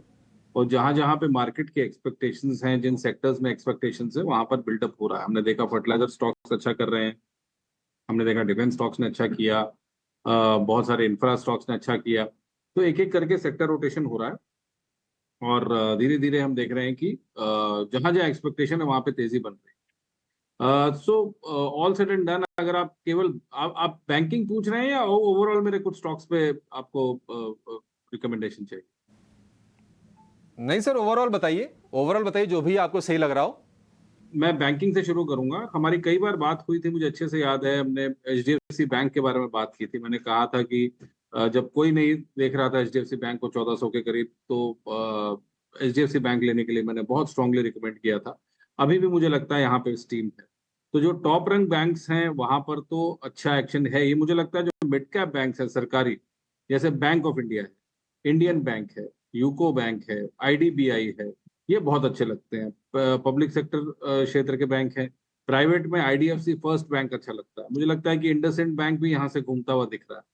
और जहां जहां पे मार्केट के एक्सपेक्टेशंस हैं, जिन सेक्टर्स में एक्सपेक्टेशंस है वहां पर बिल्डअप हो रहा है। हमने देखा फर्टिलाइजर स्टॉक्स अच्छा कर रहे हैं, हमने देखा डिफेंस स्टॉक्स ने अच्छा किया, बहुत सारे इंफ्रा स्टॉक्स ने अच्छा किया। तो एक एक करके सेक्टर रोटेशन हो रहा है और धीरे धीरे हम देख रहे हैं कि जहां जहां एक्सपेक्टेशन है वहां पे तेजी बन रही है। So all said and done, अगर आप केवल आप बैंकिंग पूछ रहे हैं या ओवरऑल मेरे कुछ स्टॉक्स पे आपको रिकमेंडेशन चाहिए? नहीं सर, ओवरऑल बताइए जो भी आपको सही लग रहा हो। मैं बैंकिंग से शुरू करूंगा। हमारी कई बार बात हुई थी, मुझे अच्छे से याद है, हमने एचडीएफसी बैंक के बारे में बात की थी। मैंने कहा था कि जब कोई नहीं देख रहा था एचडीएफसी बैंक को 1400 के करीब, तो एचडीएफसी बैंक लेने के लिए मैंने बहुत स्ट्रांगली रिकमेंड किया था। अभी भी मुझे लगता है यहाँ पे स्टीम है। तो जो टॉप रैंक बैंक्स हैं वहां पर तो अच्छा एक्शन है। ये मुझे लगता है जो मिड कैप बैंक्स है सरकारी, जैसे बैंक ऑफ इंडिया है, इंडियन बैंक है, यूको बैंक है, आईडीबीआई है, ये बहुत अच्छे लगते हैं। पब्लिक सेक्टर क्षेत्र के बैंक हैं। प्राइवेट में आईडीएफसी फर्स्ट बैंक अच्छा लगता है। मुझे लगता है कि इंडसइंड बैंक भी यहाँ से घूमता हुआ दिख रहा है।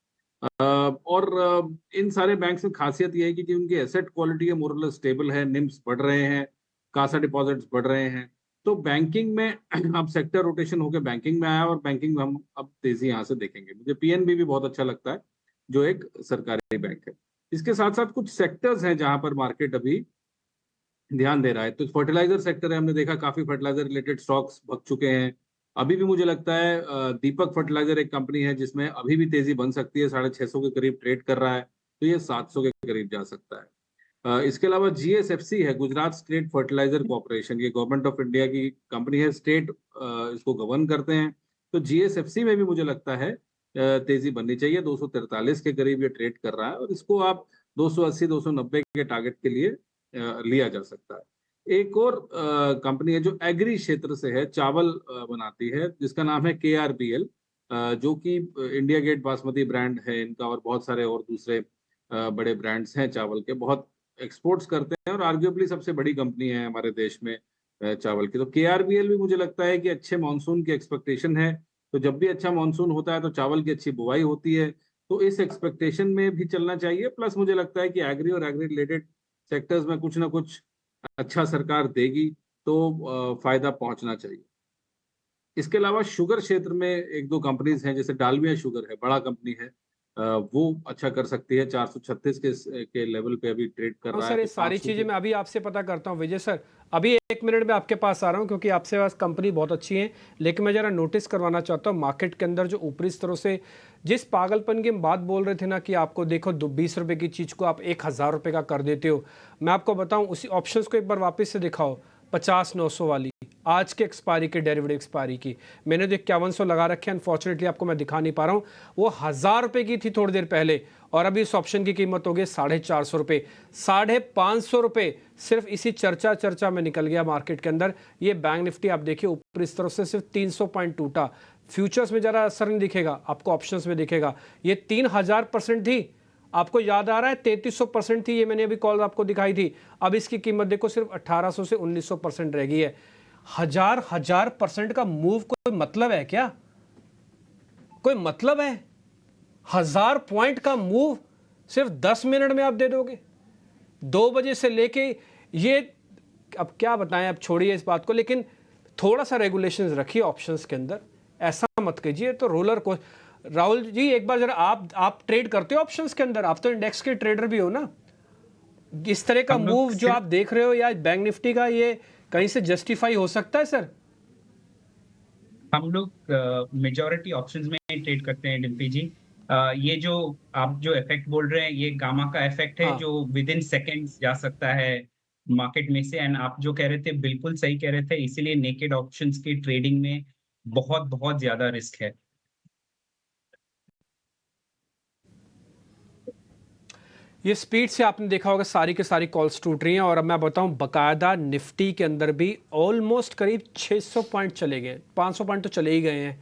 और इन सारे बैंक्स में खासियत यह है कि उनकी एसेट क्वालिटी है मोरलेस स्टेबल है, निम्स बढ़ रहे हैं, कासा डिपॉजिट्स बढ़ रहे हैं। तो बैंकिंग में अब सेक्टर रोटेशन होकर बैंकिंग में आया और बैंकिंग में हम अब तेजी यहाँ से देखेंगे। मुझे पीएनबी भी बहुत अच्छा लगता है जो एक सरकारी बैंक है। इसके साथ साथ कुछ सेक्टर्स हैं जहां पर मार्केट अभी ध्यान दे रहा है। तो फर्टिलाइजर सेक्टर है, हमने देखा काफी फर्टिलाइजर रिलेटेड स्टॉक्स भग चुके हैं। अभी भी मुझे लगता है दीपक फर्टिलाइजर एक कंपनी है जिसमें अभी भी तेजी बन सकती है, 650 के करीब ट्रेड कर रहा है, तो ये 700 के करीब जा सकता है। इसके अलावा जीएसएफसी है, गुजरात स्टेट फर्टिलाइजर कॉर्पोरेशन, ये गवर्नमेंट ऑफ इंडिया की कंपनी है, स्टेट इसको गवर्न करते हैं। तो जीएसएफसी में भी मुझे लगता है तेजी बननी चाहिए। 243 के करीब ये ट्रेड कर रहा है और इसको आप 280-290 के टारगेट के लिए लिया जा सकता है। एक और कंपनी है जो एग्री क्षेत्र से है, चावल बनाती है, जिसका नाम है केआरबीएल, जो कि इंडिया गेट बासमती ब्रांड है इनका और बहुत सारे और दूसरे बड़े ब्रांड्स हैं चावल के, बहुत एक्सपोर्ट्स करते हैं और आर्ग्यूबली सबसे बड़ी कंपनी है हमारे देश में चावल की। तो केआरबीएल भी मुझे लगता है कि अच्छे मानसून की एक्सपेक्टेशन है, तो जब भी अच्छा मानसून होता है तो चावल की अच्छी बुवाई होती है, तो इस एक्सपेक्टेशन में भी चलना चाहिए। प्लस मुझे लगता है कि एग्री और एग्री रिलेटेड सेक्टर्स में कुछ ना कुछ अच्छा सरकार देगी तो फायदा पहुंचना चाहिए। इसके अलावा शुगर क्षेत्र में एक दो कंपनीज हैं, जैसे डालमिया शुगर है, बड़ा कंपनी है, वो अच्छा कर सकती है। 436 के लेवल पे अभी ट्रेड कर रहा है। सर, ये तो सारी 500 चीज़ें मैं अभी आपसे पता करता हूँ विजय सर। अभी 1 मिनट में आपके पास आ रहा हूँ क्योंकि आपसे पास कंपनी बहुत अच्छी है, लेकिन मैं जरा नोटिस करवाना चाहता हूँ मार्केट के अंदर जो ऊपरी स्तरों से जिस पागलपन की हम बात बोल रहे थे ना कि आपको देखो 20 रुपये की चीज़ को आप 1000 रुपये का कर देते हो। मैं आपको बताऊँ उसी ऑप्शंस को एक बार वापस से दिखाओ, 50-900 वाली आज के एक्सपायरी की, डेरिवेटिव एक्सपायरी की, मैंने जो 5100 लगा रखे हैं, अनफॉर्चुनेटली आपको मैं दिखा नहीं पा रहा हूँ, वो 1000 रुपये की थी थोड़ी देर पहले और अभी इस ऑप्शन की कीमत हो गई 450 रुपये, 550 रुपये सिर्फ इसी चर्चा में निकल गया मार्केट के अंदर। ये बैंक निफ्टी आप देखिए ऊपरी स्तरों से सिर्फ 300 पॉइंट टूटा। फ्यूचर्स में जरा असर नहीं दिखेगा आपको, ऑप्शंस में दिखेगा। ये 3000% थी, आपको याद आ रहा है 3300% थी, ये मैंने अभी कॉल आपको दिखाई थी। अब इसकी कीमत देखो सिर्फ 1800 से 1900% रह गई है। हजार परसेंट का मूव कोई मतलब है क्या? कोई मतलब है? 1000 पॉइंट का मूव सिर्फ 10 मिनट में आप दे दोगे? 2 बजे से लेके ये, अब क्या बताएं, अब छोड़िए इस बात को, लेकिन थोड़ा सा रेगुलेशंस रखिए ऑप्शंस के अंदर। ऐसा मत कीजिए। तो रोलर को राहुल जी एक बार जरा आप ट्रेड करते हो ऑप्शंस के अंदर, आप तो इंडेक्स के ट्रेडर भी हो ना, इस तरह का हम लोग मूव जो आप देख रहे हो या बैंक निफ्टी का, ये कहीं से जस्टिफाई हो सकता है सर? हम लोग मेजॉरिटी ऑप्शंस में ट्रेड करते हैं डिम्पी जी। ये जो आप जो इफेक्ट बोल रहे हैं, ये गामा का इफेक्ट है हाँ। जो विद इन सेकेंड्स जा सकता है मार्केट में से। एंड आप जो कह रहे थे बिल्कुल सही कह रहे थे, इसीलिए नेकेड ऑप्शंस की ट्रेडिंग में बहुत बहुत ज्यादा रिस्क है। ये स्पीड से आपने देखा होगा सारी की सारी कॉल्स टूट रही हैं। और अब मैं बताऊं बकायदा निफ्टी के अंदर भी ऑलमोस्ट करीब 600 पॉइंट चले गए, 500 पॉइंट तो चले ही गए हैं,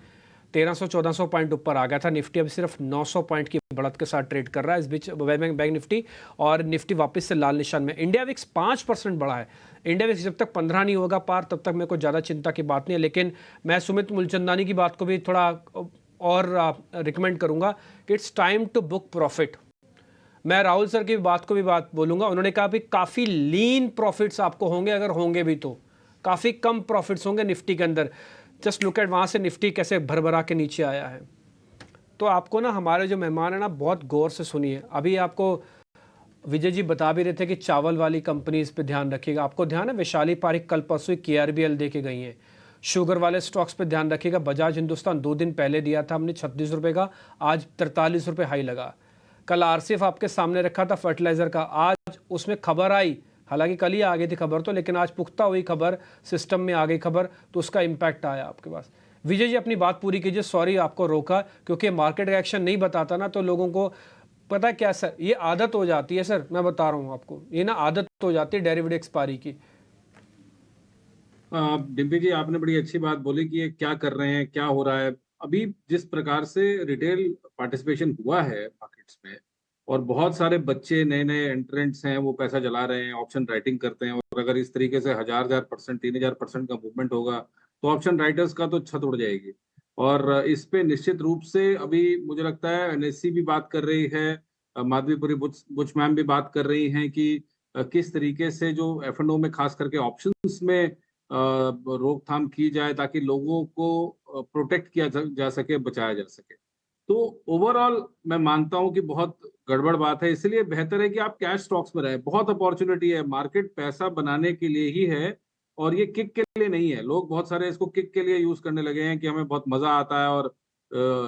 1300-1400 पॉइंट ऊपर आ गया था निफ्टी। अब सिर्फ 900 पॉइंट की बढ़त के साथ ट्रेड कर रहा है इस बीच बैंक निफ्टी, और निफ्टी वापस से लाल निशान में। इंडिया विक्स 5% बढ़ा है। इंडिया विक्स जब तक 15 नहीं होगा पार, तब तक मेरे को ज़्यादा चिंता की बात नहीं है। लेकिन मैं सुमित मूलचंदानी की बात को भी थोड़ा और रिकमेंड करूंगा कि it's time to book profit. मैं राहुल सर की बात को भी बात बोलूंगा, उन्होंने कहा भी काफ़ी लीन प्रॉफिट्स आपको होंगे, अगर होंगे भी तो काफ़ी कम प्रॉफिट्स होंगे निफ्टी के अंदर। जस्ट लुक एट वहाँ से निफ्टी कैसे भरभरा के नीचे आया है। तो आपको ना हमारे जो मेहमान हैं ना, बहुत गौर से सुनिए। अभी आपको विजय जी बता भी रहे थे कि चावल वाली कंपनीज पे ध्यान रखिएगा। आपको ध्यान है वैशाली पारिक कल परसों KRBL दे के गई हैं। शुगर वाले स्टॉक्स पे ध्यान रखिएगा। बजाज हिंदुस्तान 2 दिन पहले दिया था हमने 36 रुपये का, आज 43 रुपये हाई लगा। कल RCF आपके सामने रखा था फर्टिलाइजर का, आज उसमें खबर आई, हालांकि कल ही आ गई थी खबर तो, लेकिन आज पुख्ता हुई खबर, सिस्टम में आ गई खबर, तो उसका इम्पैक्ट आया आपके पास। विजय जी अपनी बात पूरी कीजिए। सॉरी आपको रोका, क्योंकि मार्केट रिएक्शन नहीं बताता ना तो लोगों को पता क्या सर, ये आदत हो जाती है सर, मैं बता रहा हूँ आपको, ये ना आदत हो जाती है डेरिवेटिव एक्सपायरी की। डिम्पी जी आपने बड़ी अच्छी बात बोली कि ये क्या कर रहे हैं, क्या हो रहा है। अभी जिस प्रकार से रिटेल पार्टिसिपेशन हुआ है मार्केट्स में, और बहुत सारे बच्चे नए नए एंट्रेंट्स हैं, वो पैसा जला रहे हैं, ऑप्शन राइटिंग करते हैं, और अगर इस तरीके से 1000% 3000% का मूवमेंट होगा तो ऑप्शन राइटर्स का तो छत उड़ जाएगी। और इस पे निश्चित रूप से अभी मुझे लगता है NSE भी बात कर रही है, माधवीपुरी बुच मैम भी बात कर रही हैं कि किस तरीके से जो F&O में खास करके ऑप्शंस में रोकथाम की जाए ताकि लोगों को प्रोटेक्ट किया जा सके, बचाया जा सके। तो ओवरऑल मैं मानता हूं कि बहुत गड़बड़ बात है, इसलिए बेहतर है कि आप कैश स्टॉक्स में रहें। बहुत अपॉर्चुनिटी है, मार्केट पैसा बनाने के लिए ही है और ये किक के लिए नहीं है। लोग बहुत सारे इसको किक के लिए यूज करने लगे हैं कि हमें बहुत मजा आता है और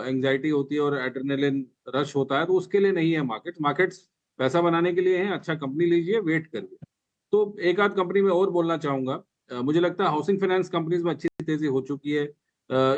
एंग्जाइटी होती है और एड्रेनलिन रश होता है, तो उसके लिए नहीं है मार्केट्स पैसा बनाने के लिए हैं। अच्छा कंपनी लीजिए, वेट करिए। तो एक आध कंपनी में और बोलना चाहूंगा। मुझे लगता है हाउसिंग फाइनेंस कंपनीज में अच्छी तेजी हो चुकी है।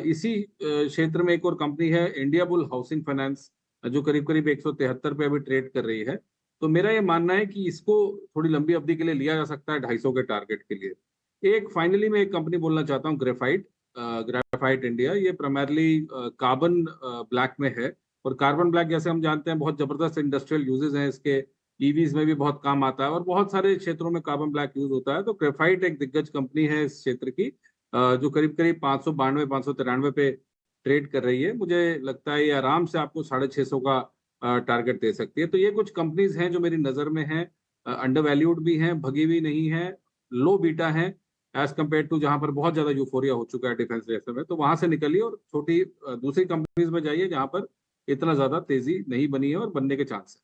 इसी क्षेत्र में एक और कंपनी है इंडिया बुल हाउसिंग फाइनेंस, जो करीब करीब 173 पे अभी ट्रेड कर रही है। तो मेरा ये मानना है कि इसको थोड़ी लंबी अवधि के लिए लिया जा सकता है 250 के टारगेट के लिए। एक फाइनली मैं एक कंपनी बोलना चाहता हूँ, ग्रेफाइट इंडिया। ये प्राइमरली कार्बन ब्लैक में है, और कार्बन ब्लैक जैसे हम जानते हैं बहुत जबरदस्त इंडस्ट्रियल यूजेस हैं इसके, ईवीज में भी बहुत काम आता है और बहुत सारे क्षेत्रों में कार्बन ब्लैक यूज होता है। तो ग्रेफाइट एक दिग्गज कंपनी है इस क्षेत्र की, जो करीब करीब 592-593 पे ट्रेड कर रही है। मुझे लगता है ये आराम से आपको 650 का टारगेट दे सकती है। तो ये कुछ कंपनीज हैं जो मेरी नजर में हैं, अंडर वैल्यूड भी हैं, भगी हुई नहीं है, लो बीटा है एज कम्पेयर टू जहां पर बहुत ज्यादा यूफोरिया हो चुका है डिफेंस जैसे में। तो वहां से निकलिए और छोटी दूसरी कंपनीज में जाइए जहां पर इतना ज्यादा तेजी नहीं बनी है और बनने के चांस है।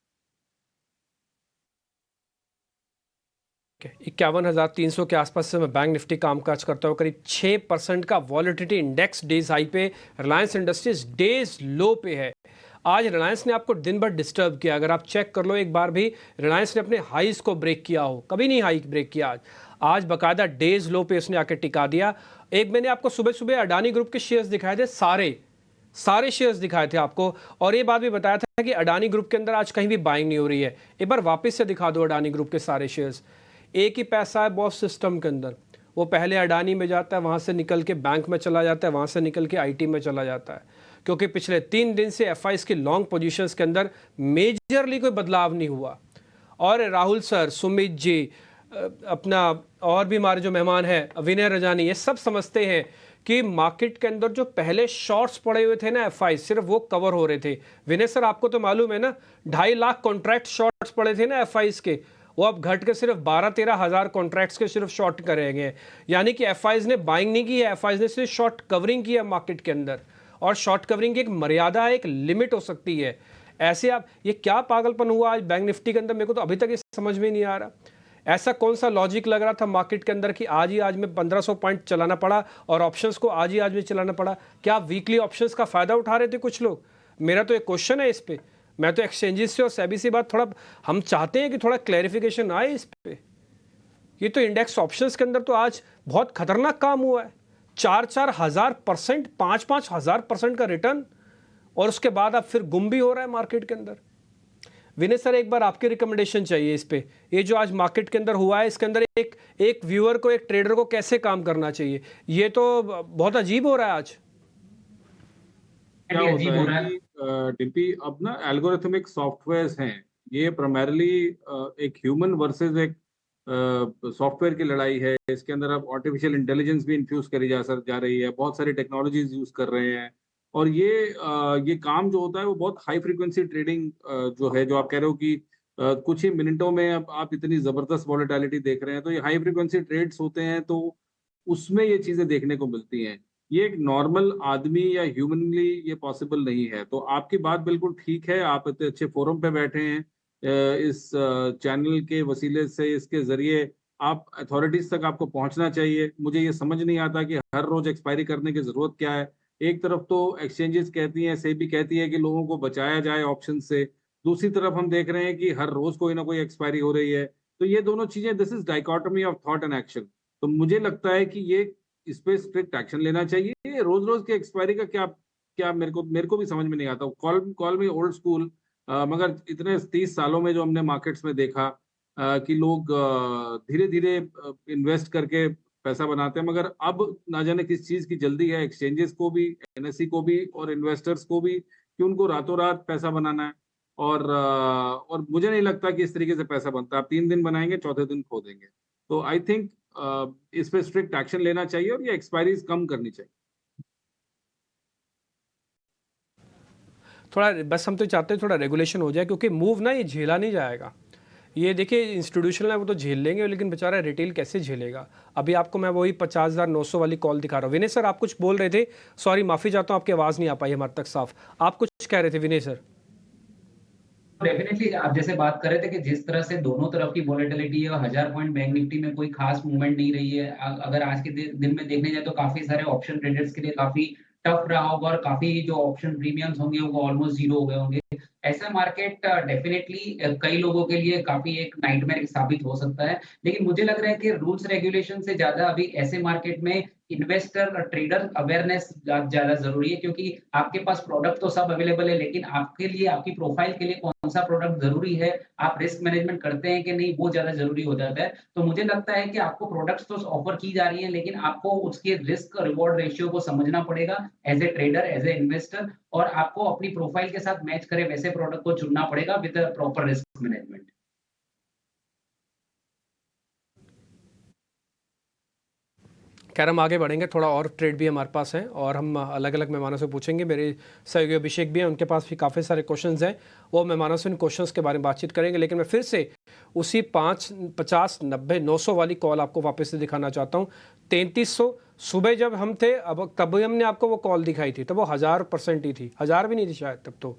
51,300 के आसपास से मैं बैंक निफ्टी कामकाज करता हूँ। करीब 6% का वॉलेटिलिटी इंडेक्स डेज हाई पे, रिलायंस इंडस्ट्रीज डेज लो पे है। आज रिलायंस ने आपको दिन भर डिस्टर्ब किया, अगर आप चेक कर लो एक बार भी, रिलायंस ने अपने हाईज को ब्रेक किया हो, कभी नहीं हाई ब्रेक किया। आज बाकायदा डेज लो पे उसने आके टिका दिया। एक मैंने आपको सुबह सुबह अडानी ग्रुप के शेयर्स दिखाए थे, सारे शेयर्स दिखाए थे आपको, और ये बात भी बताया था कि अडानी ग्रुप के अंदर आज कहीं भी बाइंग नहीं हो रही है। एक बार वापस से दिखा दो अडानी ग्रुप के सारे शेयर्स। एक ही पैसा है बॉस सिस्टम के अंदर, वो पहले अडानी में जाता है, वहाँ से निकल के बैंक में चला जाता है, वहाँ से निकल के IT में चला जाता है, क्योंकि पिछले 3 दिन से FIs की लॉन्ग पोजीशंस के अंदर मेजरली कोई बदलाव नहीं हुआ। और राहुल सर, सुमित जी, अपना और भी हमारे जो मेहमान हैं विनय रजानी, ये सब समझते हैं कि मार्केट के अंदर जो पहले शॉर्ट्स पड़े हुए थे ना FI, सिर्फ वो कवर हो रहे थे। विनय सर आपको तो मालूम है ना, 2.5 लाख कॉन्ट्रैक्ट शॉर्ट्स पड़े थे ना FIs के, वो अब घट के सिर्फ 12-13 हज़ार कॉन्ट्रैक्ट्स के सिर्फ शॉर्ट करेंगे। यानी कि FIs ने बाइंग नहीं की है, FIs ने सिर्फ शॉर्ट कवरिंग की है मार्केट के अंदर। और शॉर्ट कवरिंग की एक मर्यादा है, एक लिमिट हो सकती है। ऐसे आप, ये क्या पागलपन हुआ आज बैंक निफ्टी के अंदर, मेरे को तो अभी तक ये समझ में नहीं आ रहा। ऐसा कौन सा लॉजिक लग रहा था मार्केट के अंदर कि आज में 1500 पॉइंट चलाना पड़ा और ऑप्शंस को आज में चलाना पड़ा? क्या वीकली ऑप्शंस का फ़ायदा उठा रहे थे कुछ लोग? मेरा तो एक क्वेश्चन है इस पे। मैं तो एक्सचेंजेस से और सेबी से बात थोड़ा, हम चाहते हैं कि थोड़ा क्लैरिफिकेशन आए इस पे। ये तो इंडेक्स ऑप्शंस के अंदर तो आज बहुत खतरनाक काम हुआ है। 4-4 हज़ार%, 5-5 हज़ार% का रिटर्न, और उसके बाद अब फिर गुम भी हो रहा है मार्केट के अंदर। विनय सर, एक बार आपकी रिकमेंडेशन चाहिए इस पे। ये जो आज मार्केट के अंदर हुआ है, इसके अंदर एक व्यूअर को, एक ट्रेडर को कैसे काम करना चाहिए? ये तो बहुत अजीब हो रहा है आज। क्या होता है कि डिम्पी, अब ना एल्गोरिथमिक सॉफ्टवेयर्स हैं, ये प्राइमरली एक ह्यूमन वर्सेस एक सॉफ्टवेयर की लड़ाई है। इसके अंदर अब आर्टिफिशियल इंटेलिजेंस भी इन्फ्यूज करी जा रही है, बहुत सारी टेक्नोलॉजीज यूज कर रहे हैं, और ये काम जो होता है वो बहुत हाई फ्रीक्वेंसी ट्रेडिंग जो है, जो आप कह रहे हो कि कुछ ही मिनटों में अब आप इतनी जबरदस्त वॉलेटिलिटी देख रहे हैं, तो ये हाई फ्रीक्वेंसी ट्रेड्स होते हैं, तो उसमें ये चीजें देखने को मिलती हैं। ये एक नॉर्मल आदमी या ह्यूमनली ये पॉसिबल नहीं है। तो आपकी बात बिल्कुल ठीक है, आप इतने अच्छे फोरम पे बैठे हैं, इस चैनल के वसीले से, इसके जरिए आप अथॉरिटीज तक आपको पहुंचना चाहिए। मुझे ये समझ नहीं आता कि हर रोज एक्सपायरी करने की जरूरत क्या है। एक तरफ तो एक्सचेंजेस कहती हैं, सेबी कहती है कि लोगों को बचाया जाए ऑप्शन से, दूसरी तरफ हम देख रहे हैं कि हर रोज कोई ना कोई एक्सपायरी हो रही है। तो ये दोनों चीजें, this is dichotomy of thought and action. तो मुझे लगता है कि ये इस पे स्ट्रिक्ट एक्शन लेना चाहिए। ये रोज रोज के एक्सपायरी का क्या क्या मेरे को भी समझ में नहीं आता। कॉल में ओल्ड स्कूल, मगर इतने 30 सालों में जो हमने मार्केट्स में देखा कि लोग धीरे धीरे इन्वेस्ट करके पैसा बनाते हैं, मगर अब ना जाने किस चीज की जल्दी है एक्सचेंजेस को भी, एनएसई को भी और इन्वेस्टर्स को भी, कि उनको रातों रात पैसा बनाना है। और मुझे नहीं लगता कि इस तरीके से पैसा बनता है। आप 3 दिन बनाएंगे, चौथे दिन खो देंगे। तो आई थिंक इस पे स्ट्रिक्ट एक्शन लेना चाहिए और ये एक्सपायरीज कम करनी चाहिए। थोड़ा बस हम तो चाहते हैं थोड़ा रेगुलेशन हो जाए, क्योंकि मूव ना ये झेला नहीं जाएगा। ये देखिए, इंस्टीट्यूशनल है वो तो झेल लेंगे, लेकिन बेचारा रिटेल कैसे झेलेगा? अभी आपको मैं वही 50,900 वाली कॉल दिखा रहा हूँ। विनय सर, आप कुछ बोल रहे थे, सॉरी माफ़ी चाहता हूँ, आपकी आवाज़ नहीं आ पाई हमारे तक साफ। आप कुछ कह रहे थे विनय सर? डेफिनेटली आप जैसे बात कर रहे थे कि जिस तरह से दोनों तरफ की वॉलेटिलिटी है, 1000 पॉइंट बैंक निफ्टी में कोई खास मूवमेंट नहीं रही है। अगर आज के दिन में देखने जाए तो काफी सारे ऑप्शन ट्रेडर्स के लिए काफी टफ रहा होगा, और काफी जो ऑप्शन प्रीमियम्स होंगे वो ऑलमोस्ट जीरो हो गए होंगे। ऐसा मार्केट डेफिनेटली कई लोगों के लिए काफी एक नाइटमेयर साबित हो सकता है। लेकिन मुझे लग रहा है कि रूल्स रेगुलेशन से ज्यादा अभी ऐसे मार्केट में इन्वेस्टर और ट्रेडर अवेयरनेस ज्यादा जरूरी है, क्योंकि आपके पास प्रोडक्ट तो सब अवेलेबल है, लेकिन आपके लिए, आपकी प्रोफाइल के लिए कौन सा प्रोडक्ट जरूरी है, आप रिस्क मैनेजमेंट करते हैं कि नहीं, वो ज्यादा जरूरी हो जाता है। तो मुझे लगता है कि आपको प्रोडक्ट्स तो ऑफर की जा रही है, लेकिन आपको उसके रिस्क रिवॉर्ड रेशियो को समझना पड़ेगा as a trader, as a investor, और आपको अपनी प्रोफाइल के साथ मैच करे वैसे प्रोडक्ट को चुनना पड़ेगा विद प्रॉपर रिस्क मैनेजमेंट। खैर, हम आगे बढ़ेंगे, थोड़ा और ट्रेड भी हमारे पास हैं और हम अलग अलग मेहमानों से पूछेंगे। मेरे सहयोगी अभिषेक भी हैं, उनके पास भी काफ़ी सारे क्वेश्चंस हैं, वो मेहमानों से इन क्वेश्चंस के बारे में बातचीत करेंगे। लेकिन मैं फिर से उसी 50, 90, 900 वाली कॉल आपको वापस से दिखाना चाहता हूँ। 3300 सुबह जब हम थे, अब तब हमने आपको वो कॉल दिखाई थी, तब वो 1000% ही थी, 1000 भी नहीं थी शायद तब तो।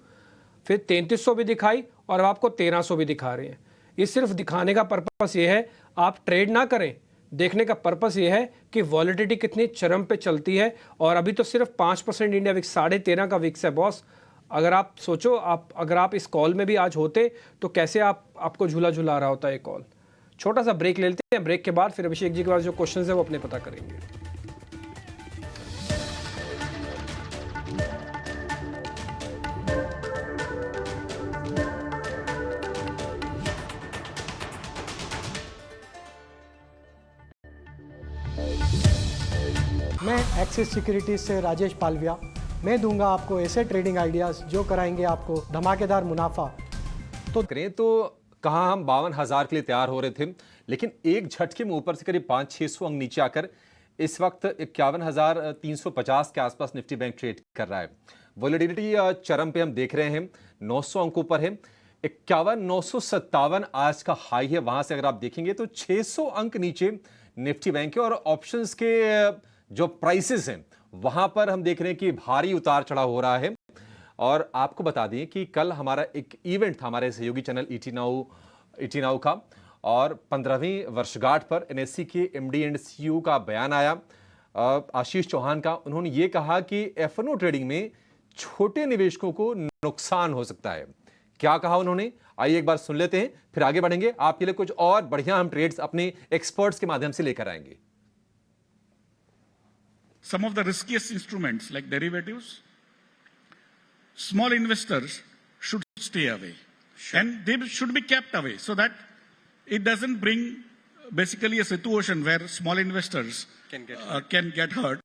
फिर 3300 भी दिखाई और अब आपको 1300 भी दिखा रहे हैं। ये सिर्फ दिखाने का पर्पस ये है, आप ट्रेड ना करें, देखने का पर्पस ये है कि वॉलिडिटी कितनी चरम पे चलती है। और अभी तो सिर्फ 5% इंडिया विक्स, 13.5 का विक्स है बॉस। अगर आप सोचो, अगर आप इस कॉल में भी आज होते तो कैसे आपको झूला झूला रहा होता है कॉल। छोटा सा ब्रेक ले लेते हैं, ब्रेक के बाद फिर अभिषेक जी के पास जो क्वेश्चन है वो अपने पता करेंगे। मैं एक्सिस सिक्योरिटीज से राजेश पालविया। मैं दूंगा आपको ऐसे ट्रेडिंग आइडियाज़ जो कराएंगे आपको धमाकेदार मुनाफा। तो करें तो कहाँ हम 52,000 के लिए तैयार हो रहे थे, लेकिन एक झटके में ऊपर से करीब 500-600 अंक नीचे आकर इस वक्त 51,350 के आसपास निफ्टी बैंक ट्रेड कर रहा है। वॉलेटिलिटी चरम पे हम देख रहे हैं, 900 अंक ऊपर है। 51,957 आज का हाई है। वहां से अगर आप देखेंगे तो 600 अंक नीचे निफ्टी बैंक है और ऑप्शंस के जो प्राइसेस हैं वहां पर हम देख रहे हैं कि भारी उतार चढ़ाव हो रहा है। और आपको बता दें कि कल हमारा एक इवेंट था हमारे सहयोगी चैनल ईटी नाउ का, और 15वीं वर्षगांठ पर एनएससी के एमडी एंड सीईओ का बयान आया आशीष चौहान का। उन्होंने ये कहा कि एफएनओ ट्रेडिंग में छोटे निवेशकों को नुकसान हो सकता है। क्या कहा उन्होंने, आइए एक बार सुन लेते हैं, फिर आगे बढ़ेंगे। आपके लिए कुछ और बढ़िया हम ट्रेड्स अपने एक्सपर्ट्स के माध्यम से लेकर आएंगे। Some of the riskiest instruments like derivatives, small investors should stay away. And they should be kept away so that it doesn't bring basically a situation where small investors can get hurt.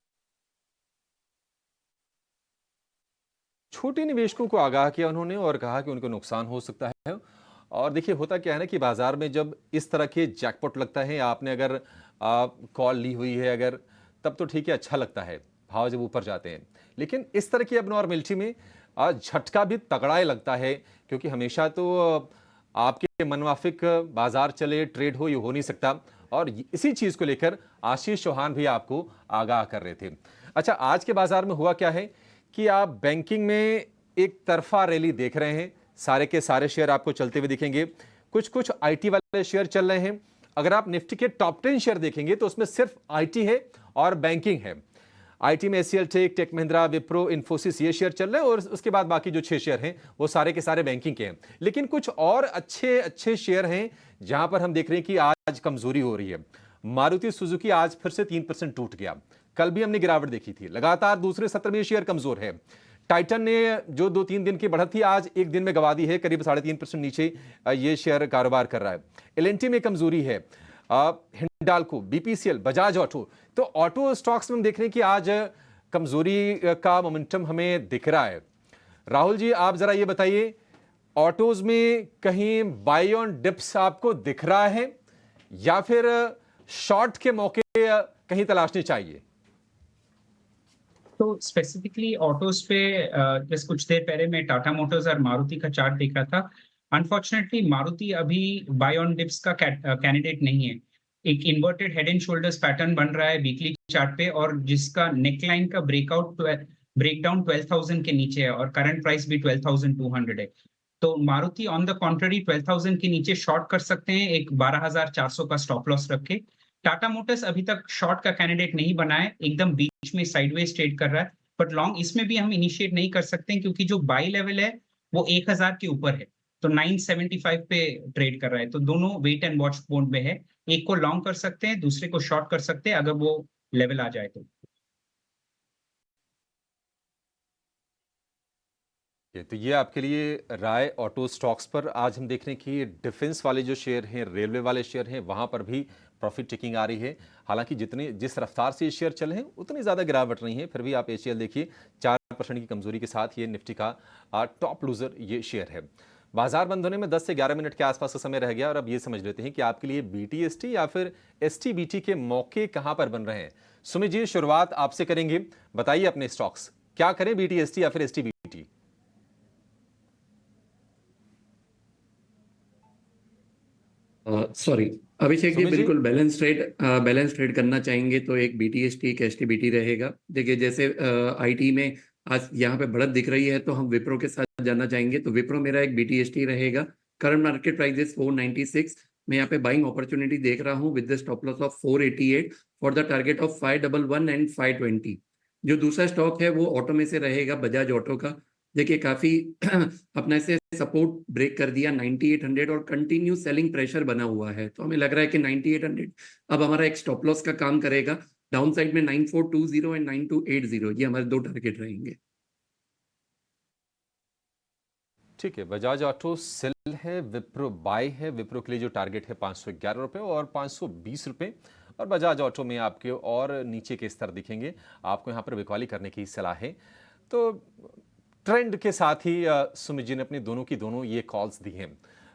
छोटे निवेशकों को आगाह किया उन्होंने और कहा कि उनको नुकसान हो सकता है। और देखिए होता क्या है ना कि बाजार में जब इस तरह के जैकपॉट लगता है, आपने अगर कॉल ली हुई है अगर, तब तो ठीक है, अच्छा लगता है भाव जब ऊपर जाते हैं। लेकिन इस तरह की एबनॉर्मलिटी में झटका भी तगड़ा लगता है, क्योंकि हमेशा तो आपके मनमाफिक बाजार चले, ट्रेड हो, ये हो नहीं सकता। और इसी चीज़ को लेकर आशीष चौहान भी आपको आगाह कर रहे थे। अच्छा, आज के बाजार में हुआ क्या है कि आप बैंकिंग में एक तरफा रैली देख रहे हैं। सारे के सारे शेयर आपको चलते हुए दिखेंगे। कुछ आईटी वाले शेयर चल रहे हैं। अगर आप निफ्टी के टॉप 10 शेयर देखेंगे तो उसमें सिर्फ आईटी है और बैंकिंग है। आईटी में एचसीएल टेक महिंद्रा, विप्रो, इन्फोसिस, ये शेयर चल रहे हैं, और उसके बाद बाकी जो 6 शेयर हैं वो सारे के सारे बैंकिंग के हैं। लेकिन कुछ और अच्छे शेयर हैं जहां पर हम देख रहे हैं कि आज कमजोरी हो रही है। मारुति सुजुकी आज फिर से 3% टूट गया। कल भी हमने गिरावट देखी थी, लगातार दूसरे सत्र में शेयर कमजोर है। टाइटन ने जो 2-3 दिन की बढ़त थी, आज एक दिन में गवा दी है, करीब 3.5% नीचे ये शेयर कारोबार कर रहा है। एलएनटी में कमजोरी है, हिंडाल्को, बीपीसीएल, बजाज ऑटो। तो ऑटो स्टॉक्स में हम देख रहे हैं कि आज कमजोरी का मोमेंटम हमें दिख रहा है। राहुल जी, आप जरा ये बताइए, ऑटोज में कहीं बाई ऑन डिप्स आपको दिख रहा है या फिर शॉर्ट के मौके कहीं तलाशने चाहिए? तो स्पेसिफिकली ऑटोज पे जैसे कुछ देर पहले मैं टाटा मोटर्स और मारुति का चार्ट देख रहा था। अनफॉर्चुनेटली मारुति अभी बाय ऑन डिप्स का कैंडिडेट नहीं है। एक inverted head and shoulders pattern बन रहा है वीकली चार्ट पे, और जिसका नेकलाइन का ब्रेकडाउन 12,000 के नीचे है और करंट प्राइस भी 12,200 है। तो मारुति ऑन द कॉन्ट्ररी 12,000 के नीचे शॉर्ट कर सकते हैं, एक 12,400 का स्टॉप लॉस रख के। टाटा मोटर्स अभी तक शॉर्ट का कैंडिडेट नहीं बना है, एकदम बीच में साइडवेज ट्रेड कर रहा है, बट लॉन्ग इसमें भी हम इनिशिएट नहीं कर सकते हैं क्योंकि जो बाई लेवल है वो 1000 के ऊपर है, तो 975 पे ट्रेड कर रहा है। तो दोनों वेट एंड वॉच मोड में है, एक को लॉन्ग कर सकते हैं, दूसरे को शॉर्ट कर सकते हैं अगर वो लेवल आ जाए तो। तो ये आपके लिए राय ऑटो स्टॉक्स पर। आज हम देख रहे हैं कि डिफेंस वाले जो शेयर हैं, रेलवे वाले शेयर हैं, वहां पर भी प्रॉफिट टेकिंग आ रही है। हालांकि जिस रफ्तार से ये शेयर चले हैं उतनी ज़्यादा गिरावट नहीं है, फिर भी आप एचसीएल देखिए 4% की कमजोरी के साथ ये निफ्टी का टॉप लूजर ये शेयर है। बाजार बंद होने में 10 से 11 मिनट के आसपास का समय रह गया, और अब ये समझ लेते हैं कि आपके लिए बीटीएसटी या फिर एसटीबीटी के मौके कहां पर बन रहे हैं। सुमित जी, शुरुआत आपसे करेंगे, बताइए अपने स्टॉक्स क्या करें, बीटीएसटी या फिर एसटीबीटी? सॉरी अभिषेक जी, सुमित जी? बिल्कुल बैलेंस ट्रेड करना चाहेंगे तो एक बीटीएसटी एक एसटीबीटी रहेगा। देखिए जैसे आईटी में आज यहाँ पे बढ़त दिख रही है तो हम विप्रो के साथ जाना चाहेंगे, तो विप्रो मेरा एक बीटीएसटी रहेगा। Current market price is 496। मैं यहाँ पे बाइंग अपॉर्चुनिटी देख रहा हूँ with the stop loss of 488 for the target of 511 and 520। जो दूसरा स्टॉक है वो ऑटो में से रहेगा, बजाज ऑटो का। देखिए काफी अपने से सपोर्ट ब्रेक कर दिया 9800 और कंटिन्यू सेलिंग प्रेशर बना हुआ है, तो हमें लग रहा है कि 9800 अब हमारा एक स्टॉप लॉस का काम करेगा। डाउन साइड में 9420 एंड 9280 ये हमारे 2 टारगेट रहेंगे। ठीक है, बजाज ऑटो सेल है, विप्रो बाय है। विप्रो के लिए जो टारगेट है 511 रुपये और 520 रुपये, और बजाज ऑटो में आपके और नीचे के स्तर दिखेंगे। आपको यहाँ पर बिकवाली करने की सलाह है। तो ट्रेंड के साथ ही सुमित जी ने अपनी दोनों की दोनों ये कॉल्स दी हैं।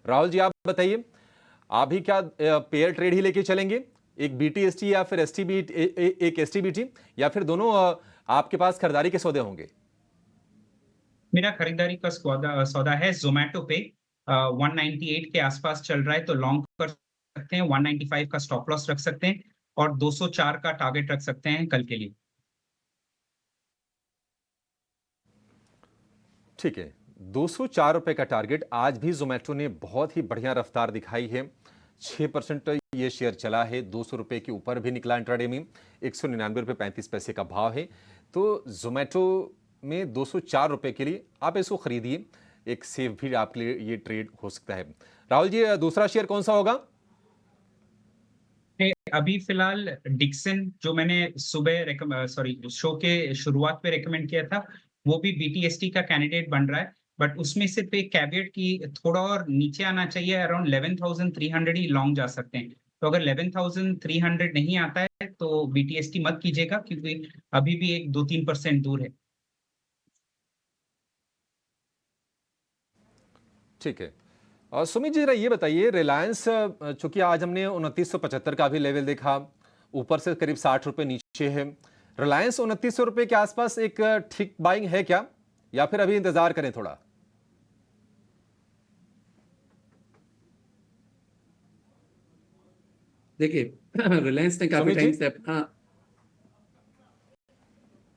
राहुल जी, आप बताइए, आप भी क्या पेयर ट्रेड ही लेके चलेंगे, एक बीटीएसटी या फिर एक एसटीबीटी, या फिर दोनों आपके पास खरीदारी के सौदे होंगे? मेरा खरीदारी का सौदा है जोमेटो पे 198 के आसपास चल रहा है, तो लॉन्ग कर सकते हैं, 195 का स्टॉप लॉस रख सकते हैं और 204 का टारगेट रख सकते हैं कल के लिए। ठीक है, 204 रुपए का टारगेट। आज भी जोमेटो ने बहुत ही बढ़िया रफ्तार दिखाई है, 6% ये शेयर चला है, 200 रुपए के ऊपर भी निकला इंट्राडे में, 199 रुपए 35 पैसे का भाव है। तो जोमेटो में 204 रुपए के लिए आप इसको खरीदिए, एक सेफ भी आपके लिए ये ट्रेड हो सकता है। राहुल जी, दूसरा शेयर कौन सा होगा? अभी फिलहाल डिक्सन, जो मैंने सुबह शो के शुरुआत पे रेकमेंड किया था, वो भी बीटीएसटी का कैंडिडेट बन रहा है, बट उसमें सिर्फ एक कैवेट की थोड़ा और नीचे आना चाहिए, अराउंड 11,300 ही लॉन्ग जा सकते हैं। तो अगर 11,300 नहीं आता है तो बीटीएसटी मत कीजिएगा, क्योंकि अभी भी एक 2-3% दूर है। ठीक है। और सुमित जी, जरा ये बताइए, रिलायंस, चूंकि आज हमने 2975 का भी लेवल देखा, ऊपर से करीब 60 रुपए नीचे है, रिलायंस 2900 रुपए के आसपास एक ठीक बाइंग है क्या, या फिर अभी इंतजार करें थोड़ा? देखिए रिलायंस ने काफी सुमित जी? टाइम से अपना,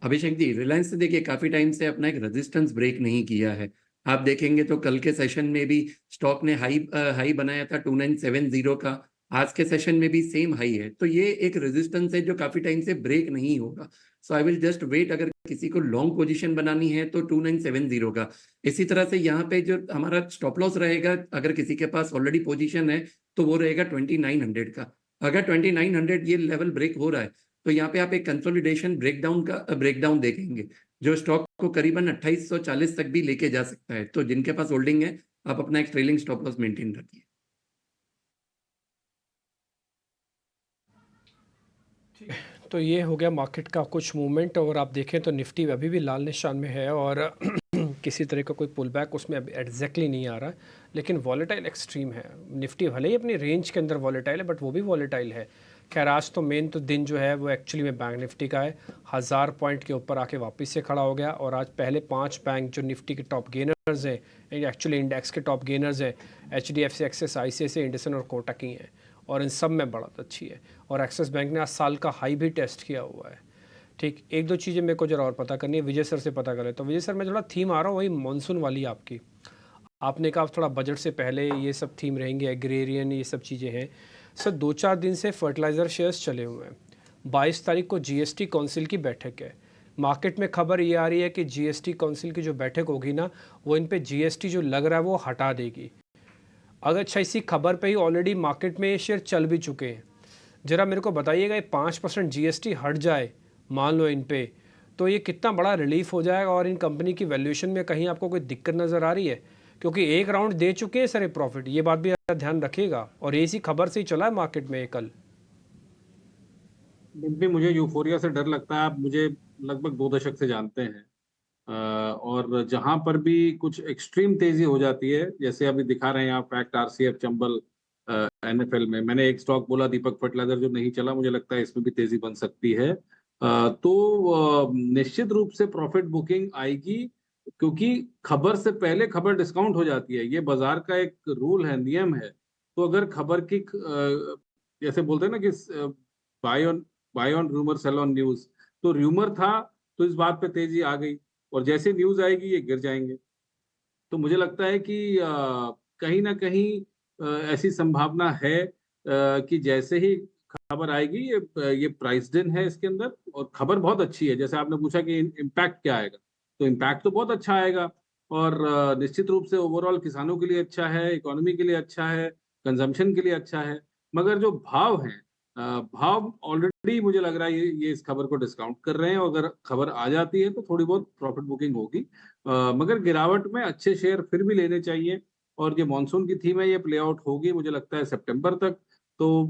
अभिषेक जी, रिलायंस ने देखिए काफी टाइम से अपना एक रेजिस्टेंस ब्रेक नहीं किया है। आप देखेंगे तो कल के सेशन में भी स्टॉक ने हाई बनाया था 2970 का, आज के सेशन में भी सेम हाई है। तो ये एक रेजिस्टेंस है जो काफी टाइम से ब्रेक नहीं होगा। सो आई विल जस्ट वेट, अगर किसी को लॉन्ग पोजीशन बनानी है तो 2970 का। इसी तरह से यहाँ पे जो हमारा स्टॉप लॉस रहेगा, अगर किसी के पास ऑलरेडी पोजीशन है तो वो रहेगा 2900 का। अगर 2900 ये लेवल ब्रेक हो रहा है तो यहाँ पे आप एक कंसोलिडेशन ब्रेकडाउन देखेंगे, जो स्टॉक को करीबन 2840 तक भी लेके जा सकता है। तो जिनके पास होल्डिंग है, आप अपना एक ट्रेलिंग स्टॉप लॉस मेंटेन रखिए। तो ये हो गया मार्केट का कुछ मूवमेंट। और आप देखें तो निफ्टी अभी भी लाल निशान में है और किसी तरह का कोई पुल बैक उसमें अभी एग्जैक्टली नहीं आ रहा है, लेकिन वॉलेटाइल एक्सट्रीम है। निफ्टी भले ही अपनी रेंज के अंदर वॉलेटाइल है, बट वो भी वॉलेटाइल है। खैर, आज तो मेन तो दिन जो है वो एक्चुअली में बैंक निफ्टी का है, 1000 पॉइंट के ऊपर आके वापस से खड़ा हो गया। और आज पहले 5 बैंक जो निफ्टी के टॉप गेनर्स हैं, एक्चुअली इंडेक्स के टॉप गेनर्स हैं, HDFC, एक्सिस, ICICI, इंडसन और कोटक ही हैं, और इन सब में बढ़त अच्छी है। और एक्सिस बैंक ने आज साल का हाई भी टेस्ट किया हुआ है। ठीक, एक दो चीज़ें मेरे को जरा और पता करनी है, विजय सर से पता करें। तो विजय सर, मैं थोड़ा थीम आ रहा हूँ वही मानसून वाली आपकी। आपने कहा थोड़ा बजट से पहले ये सब थीम रहेंगे, एग्रेरियन, ये सब चीज़ें हैं। सर, 2-4 दिन से फर्टिलाइज़र शेयर्स चले हुए हैं। 22 तारीख को GST काउंसिल की बैठक है। मार्केट में खबर ये आ रही है कि GST काउंसिल की जो बैठक होगी ना, वो इन पे GST जो लग रहा है वो हटा देगी। अगर अच्छा, इसी खबर पे ही ऑलरेडी मार्केट में ये शेयर चल भी चुके हैं। ज़रा मेरे को बताइएगा, 5% GST हट जाए मान लो इन पे, तो ये कितना बड़ा रिलीफ हो जाएगा, और इन कंपनी की वैल्यूएशन में कहीं आपको कोई दिक्कत नज़र आ रही है? क्योंकि एक राउंड दे चुके हैं सर प्रॉफिट, ये बात भी ध्यान रखिएगा। और इसी खबर से ही चला है मार्केट में कल। भी मुझे यूफोरिया से डर लगता है। आप मुझे लगभग 2 दशक से जानते हैं, और जहां पर भी कुछ एक्सट्रीम तेजी हो जाती है, जैसे अभी दिखा रहे हैं आप फैक्ट RCF चंबल NFL में, मैंने एक स्टॉक बोला दीपक फर्टिलाइजर जो नहीं चला, मुझे लगता है इसमें भी तेजी बन सकती है। तो निश्चित रूप से प्रॉफिट बुकिंग आएगी, क्योंकि खबर से पहले खबर डिस्काउंट हो जाती है। ये बाजार का एक रूल है, नियम है। तो अगर खबर की जैसे बोलते हैं ना कि buy on rumour sell on news, तो रूमर था तो इस बात पे तेजी आ गई, और जैसे न्यूज आएगी ये गिर जाएंगे। तो मुझे लगता है कि कहीं ना कहीं ऐसी संभावना है कि जैसे ही खबर आएगी, ये प्राइस्ड इन है इसके अंदर, और खबर बहुत अच्छी है। जैसे आपने पूछा कि इम्पैक्ट क्या आएगा, तो इम्पैक्ट तो बहुत अच्छा आएगा, और निश्चित रूप से ओवरऑल किसानों के लिए अच्छा है, इकोनॉमी के लिए अच्छा है, कंजम्पशन के लिए अच्छा है। मगर जो भाव हैं, भाव ऑलरेडी मुझे लग रहा है ये इस खबर को डिस्काउंट कर रहे हैं, और अगर खबर आ जाती है तो थोड़ी बहुत प्रॉफिट बुकिंग होगी। मगर गिरावट में अच्छे शेयर फिर भी लेने चाहिए, और ये मॉनसून की थीम है, ये प्ले आउट होगी मुझे लगता है सितंबर तक। तो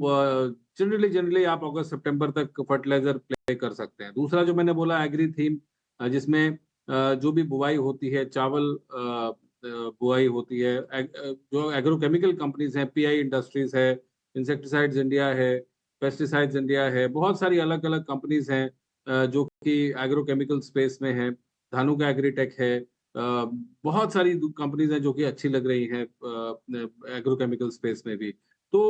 जनरली आप अगस्त सितंबर तक फर्टिलाइजर प्ले कर सकते हैं। दूसरा जो मैंने बोला एग्री थीम, जिसमें जो भी बुवाई होती है, चावल बुआई होती है, जो एग्रोकेमिकल कंपनीज हैं, PI इंडस्ट्रीज है, इंसेक्टिसाइड्स इंडिया है, पेस्टिसाइड्स इंडिया है, बहुत सारी अलग अलग कंपनीज हैं जो कि एग्रोकेमिकल स्पेस में है। धानुका एग्रीटेक है, बहुत सारी कंपनीज हैं जो कि अच्छी लग रही हैं एग्रोकेमिकल स्पेस में भी। तो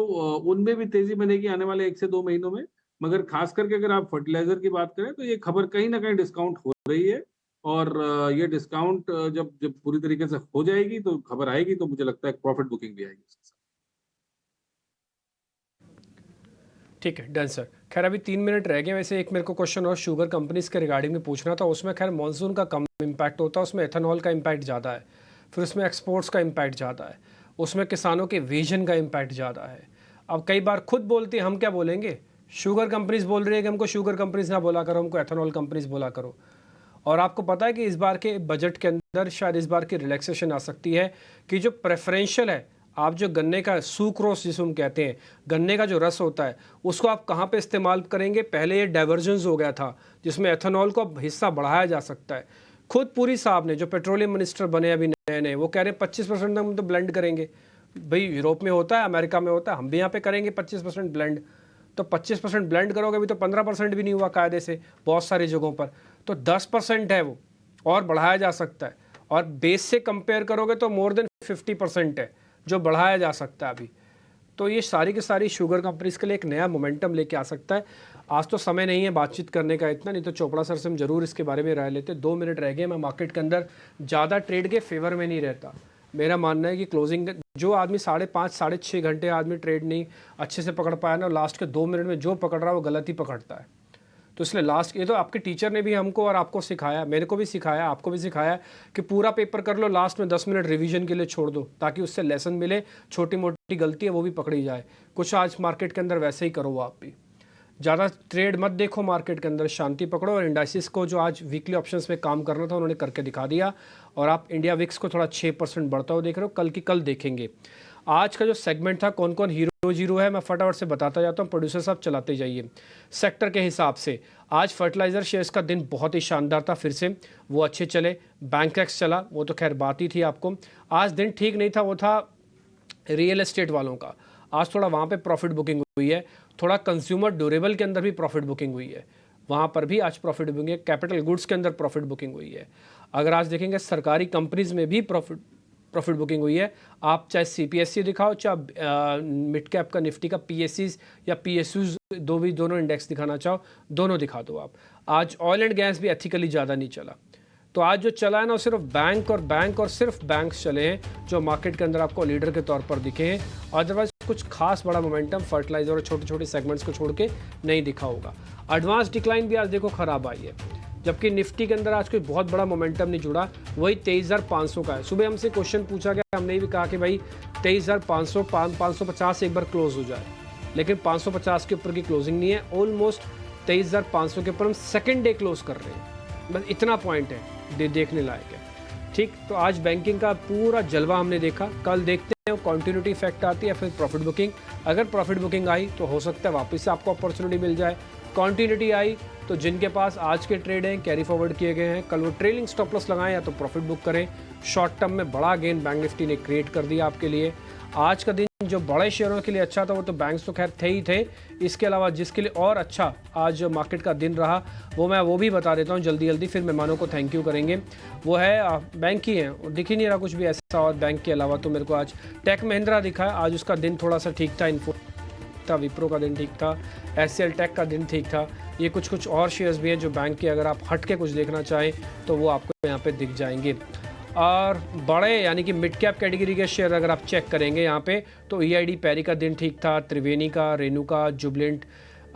उनमें भी तेजी बनेगी आने वाले 1 से 2 महीनों में। मगर खास करके अगर आप फर्टिलाइजर की बात करें तो ये खबर कहीं ना कहीं डिस्काउंट हो रही है, और ये डिस्काउंट जब जब पूरी तरीके से हो जाएगी तो खबर आएगी तो मुझे लगता है प्रॉफिट बुकिंग भी आएगी उसके साथ। ठीक है, डन सर। खैर अभी 3 मिनट रह गए। वैसे एक मेरे को क्वेश्चन और शुगर कंपनीज के रिगार्डिंग में पूछना था। उसमें खैर मानसून का कम इम्पैक्ट होता है, उसमें एथेनॉल का इम्पैक्ट ज़्यादा है, फिर उसमें एक्सपोर्ट्स का इम्पैक्ट ज़्यादा है, उसमें किसानों के विजन का इम्पैक्ट ज़्यादा है। अब कई बार खुद बोलती है, हम क्या बोलेंगे? शुगर कंपनीज बोल रही है कि हमको शुगर कंपनीज ना बोला करो, हमको एथेनॉल कंपनीज बोला करो। और आपको पता है कि इस बार के बजट के अंदर शायद इस बार की रिलैक्सेशन आ सकती है कि जो प्रेफरेंशियल है, आप जो गन्ने का सुक्रोस जिसे हम कहते हैं, गन्ने का जो रस होता है, उसको आप कहाँ पे इस्तेमाल करेंगे? पहले ये डाइवर्जेंस हो गया था जिसमें एथेनॉल को अब हिस्सा बढ़ाया जा सकता है। खुद पुरी साहब ने, जो पेट्रोलियम मिनिस्टर बने अभी नए नए, वो कह रहे हैं 25% हम तो ब्लेंड करेंगे। भाई यूरोप में होता है, अमेरिका में होता है, हम भी यहाँ पे करेंगे 25% ब्लेंड। तो 25% ब्लेंड करोगे, अभी तो 15% भी नहीं हुआ कायदे से बहुत सारी जगहों पर, तो 10% है वो, और बढ़ाया जा सकता है। और बेस से कंपेयर करोगे तो मोर देन 50% है जो बढ़ाया जा सकता है अभी। तो ये सारी की सारी शुगर कंपनीज के लिए एक नया मोमेंटम लेके आ सकता है। आज तो समय नहीं है बातचीत करने का इतना, नहीं तो चोपड़ा सर से हम जरूर इसके बारे में राय लेते। 2 मिनट रह गए। मैं मार्केट के अंदर ज़्यादा ट्रेड के फेवर में नहीं रहता। मेरा मानना है कि क्लोजिंग जो आदमी 5.5 साढ़े 6 घंटे आदमी ट्रेड नहीं अच्छे से पकड़ पाया ना, लास्ट के 2 मिनट में जो पकड़ रहा है वो गलत ही पकड़ता है। तो इसलिए लास्ट, ये तो आपके टीचर ने भी हमको और आपको सिखाया, मेरे को भी सिखाया, आपको भी सिखाया कि पूरा पेपर कर लो, लास्ट में 10 मिनट रिवीजन के लिए छोड़ दो ताकि उससे लेसन मिले, छोटी मोटी गलती है वो भी पकड़ी जाए। कुछ आज मार्केट के अंदर वैसे ही करो आप भी। ज़्यादा ट्रेड मत देखो मार्केट के अंदर, शांति पकड़ो। और इंडाइसिस को जो आज वीकली ऑप्शंस में काम करना था उन्होंने करके दिखा दिया। और आप इंडिया विक्स को थोड़ा 6% बढ़ता हुआ देख रहे हो, कल की कल देखेंगे। आज का जो सेगमेंट था, कौन कौन हीरो जीरो है, मैं फटाफट से बताता जाता हूँ। प्रोड्यूसर साहब चलाते जाइए। सेक्टर के हिसाब से आज फर्टिलाइजर शेयर्स का दिन बहुत ही शानदार था, फिर से वो अच्छे चले। बैंकैक्स चला, वो तो खैर बात ही थी आपको। आज दिन ठीक नहीं था, वो था रियल एस्टेट वालों का। आज थोड़ा वहाँ पे प्रॉफिट बुकिंग हुई है, थोड़ा कंज्यूमर ड्यूरेबल के अंदर भी प्रॉफिट बुकिंग हुई है, वहाँ पर भी आज प्रॉफिट बुकिंग है। कैपिटल गुड्स के अंदर प्रॉफिट बुकिंग हुई है। अगर आज देखेंगे सरकारी कंपनीज में भी प्रॉफिट बुकिंग हुई है। आप चाहे CPSE दिखाओ, चाहे मिड कैप का निफ्टी का PSEs या PSUs, दोनों इंडेक्स दिखाना चाहो, दोनों दिखा दो आप। आज ऑयल एंड गैस भी एथिकली ज़्यादा नहीं चला। तो आज जो चला है ना, सिर्फ बैंक और सिर्फ बैंक्स चले हैं जो मार्केट के अंदर आपको लीडर के तौर पर दिखे हैं। अदरवाइज कुछ खास बड़ा मोमेंटम फर्टिलाइजर और छोटे छोटे सेगमेंट्स को छोड़ के नहीं दिखा होगा। एडवांस डिक्लाइन भी आज देखो खराब आई है, जबकि निफ्टी के अंदर आज कोई बहुत बड़ा मोमेंटम नहीं जुड़ा, वही 23,500 का है। सुबह हमसे क्वेश्चन पूछा गया, हमने भी कहा कि भाई 23,500 550 एक बार क्लोज हो जाए, लेकिन 550 के ऊपर की क्लोजिंग नहीं है। ऑलमोस्ट 23,500 के ऊपर हम सेकेंड डे क्लोज कर रहे हैं, बस इतना पॉइंट है, देखने लायक है। ठीक, तो आज बैंकिंग का पूरा जलवा हमने देखा। कल देखते हैं कंटिन्यूटी इफेक्ट आती है फिर प्रॉफिट बुकिंग। अगर प्रॉफिट बुकिंग आई तो हो सकता है वापस से आपको अपॉर्चुनिटी मिल जाए। कंटिन्यूटी आई तो जिनके पास आज के ट्रेड हैं, कैरी फॉरवर्ड किए गए हैं, कल वो ट्रेलिंग स्टॉप लॉस लगाएं या तो प्रॉफिट बुक करें। शॉर्ट टर्म में बड़ा गेन बैंक निफ्टी ने क्रिएट कर दिया आपके लिए। आज का दिन जो बड़े शेयरों के लिए अच्छा था वो तो बैंक्स तो खैर थे ही थे, इसके अलावा जिसके लिए और अच्छा आज मार्केट का दिन रहा वो भी बता देता हूँ जल्दी, फिर मेहमानों को थैंक यू करेंगे। वो है बैंक ही है, दिख ही नहीं रहा कुछ भी ऐसा। और बैंक के अलावा तो मेरे को आज टेक महिंद्रा दिखा है, आज उसका दिन थोड़ा सा ठीक था। इन्फो था, विप्रो का दिन ठीक था, SCL टेक का दिन ठीक था। ये कुछ और शेयर्स भी हैं जो बैंक के, अगर आप हट के कुछ देखना चाहें तो वो आपको यहाँ पे दिख जाएंगे। और बड़े यानी कि मिड कैप कैटेगरी के शेयर अगर आप चेक करेंगे यहाँ पे तो EID पैरी का दिन ठीक था, त्रिवेणी का, रेणुका, जुबलेंट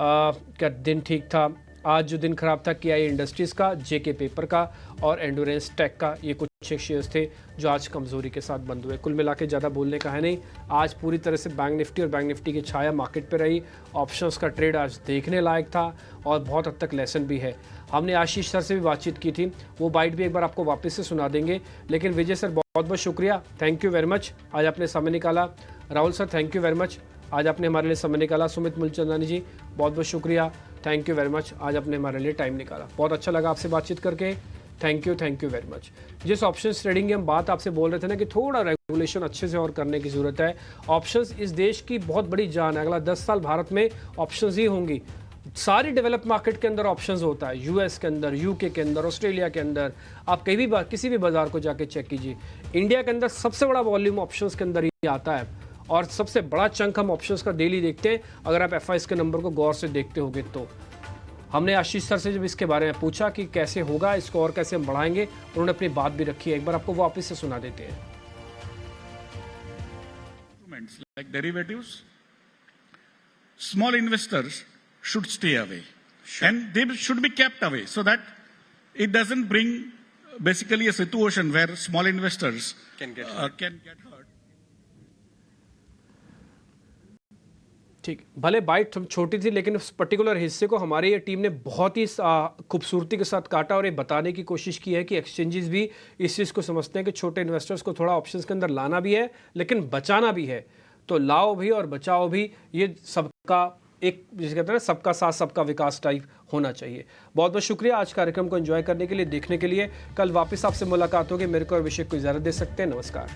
का दिन ठीक था। आज जो दिन खराब था KI इंडस्ट्रीज़ का, JK पेपर का और एंडोरेंस टेक का। ये कुछ शेयर्स थे जो आज कमज़ोरी के साथ बंद हुए। कुल मिला के ज़्यादा बोलने का है नहीं। आज पूरी तरह से बैंक निफ्टी और बैंक निफ्टी की छाया मार्केट पे रही। ऑप्शंस का ट्रेड आज देखने लायक था और बहुत हद तक लेसन भी है। हमने आशीष सर से भी बातचीत की थी, वो बाइट भी एक बार आपको वापस से सुना देंगे। लेकिन विजय सर बहुत बहुत शुक्रिया, थैंक यू वेरी मच, आज आपने समय निकाला। Rahul sir thank you very much, आज आपने हमारे लिए समय निकाला। सुमित मूलचंदानी जी बहुत बहुत शुक्रिया, थैंक यू वेरी मच, आज आपने हमारे लिए टाइम निकाला। बहुत अच्छा लगा आपसे बातचीत करके, थैंक यू वेरी मच। जिस ऑप्शन ट्रेडिंग की हम बात आपसे बोल रहे थे ना कि थोड़ा रेगुलेशन अच्छे से और करने की ज़रूरत है। ऑप्शंस इस देश की बहुत बड़ी जान है। अगला 10 साल भारत में ऑप्शंस ही होंगी। सारी डेवलप मार्केट के अंदर ऑप्शंस होता है, US के अंदर, UK के अंदर, ऑस्ट्रेलिया के अंदर। आप कहीं भी किसी भी बाजार को जाके चेक कीजिए, इंडिया के अंदर सबसे बड़ा वॉल्यूम ऑप्शंस के अंदर ही आता है और सबसे बड़ा चंक हम ऑप्शंस का डेली देखते हैं, अगर आप FIs के नंबर को गौर से देखते होगे तो। हमने आशीष सर से जब इसके बारे में पूछा कि कैसे होगा इसको और कैसे हम बढ़ाएंगे, उन्होंने अपनी बात भी रखी है। एक बार आपको वो वापस से सुना देते हैं। Instruments like derivatives, small investors should stay away. And they should be kept away so that it doesn't bring basically a situation where small investors can get hurt. ठीक, भले बाइट छोटी थी लेकिन उस पर्टिकुलर हिस्से को हमारी ये टीम ने बहुत ही खूबसूरती के साथ काटा और ये बताने की कोशिश की है कि एक्सचेंजेस भी इस चीज़ को समझते हैं कि छोटे इन्वेस्टर्स को थोड़ा ऑप्शंस के अंदर लाना भी है लेकिन बचाना भी है। तो लाओ भी और बचाओ भी, ये सबका एक जिसे कहते हैं ना सबका साथ सबका विकास टाइप होना चाहिए। बहुत बहुत शुक्रिया आज कार्यक्रम को एंजॉय करने के लिए, देखने के लिए। कल वापस आपसे मुलाकात होगी। मेरे को और अभिषेक को इजाज़त दे सकते हैं। नमस्कार।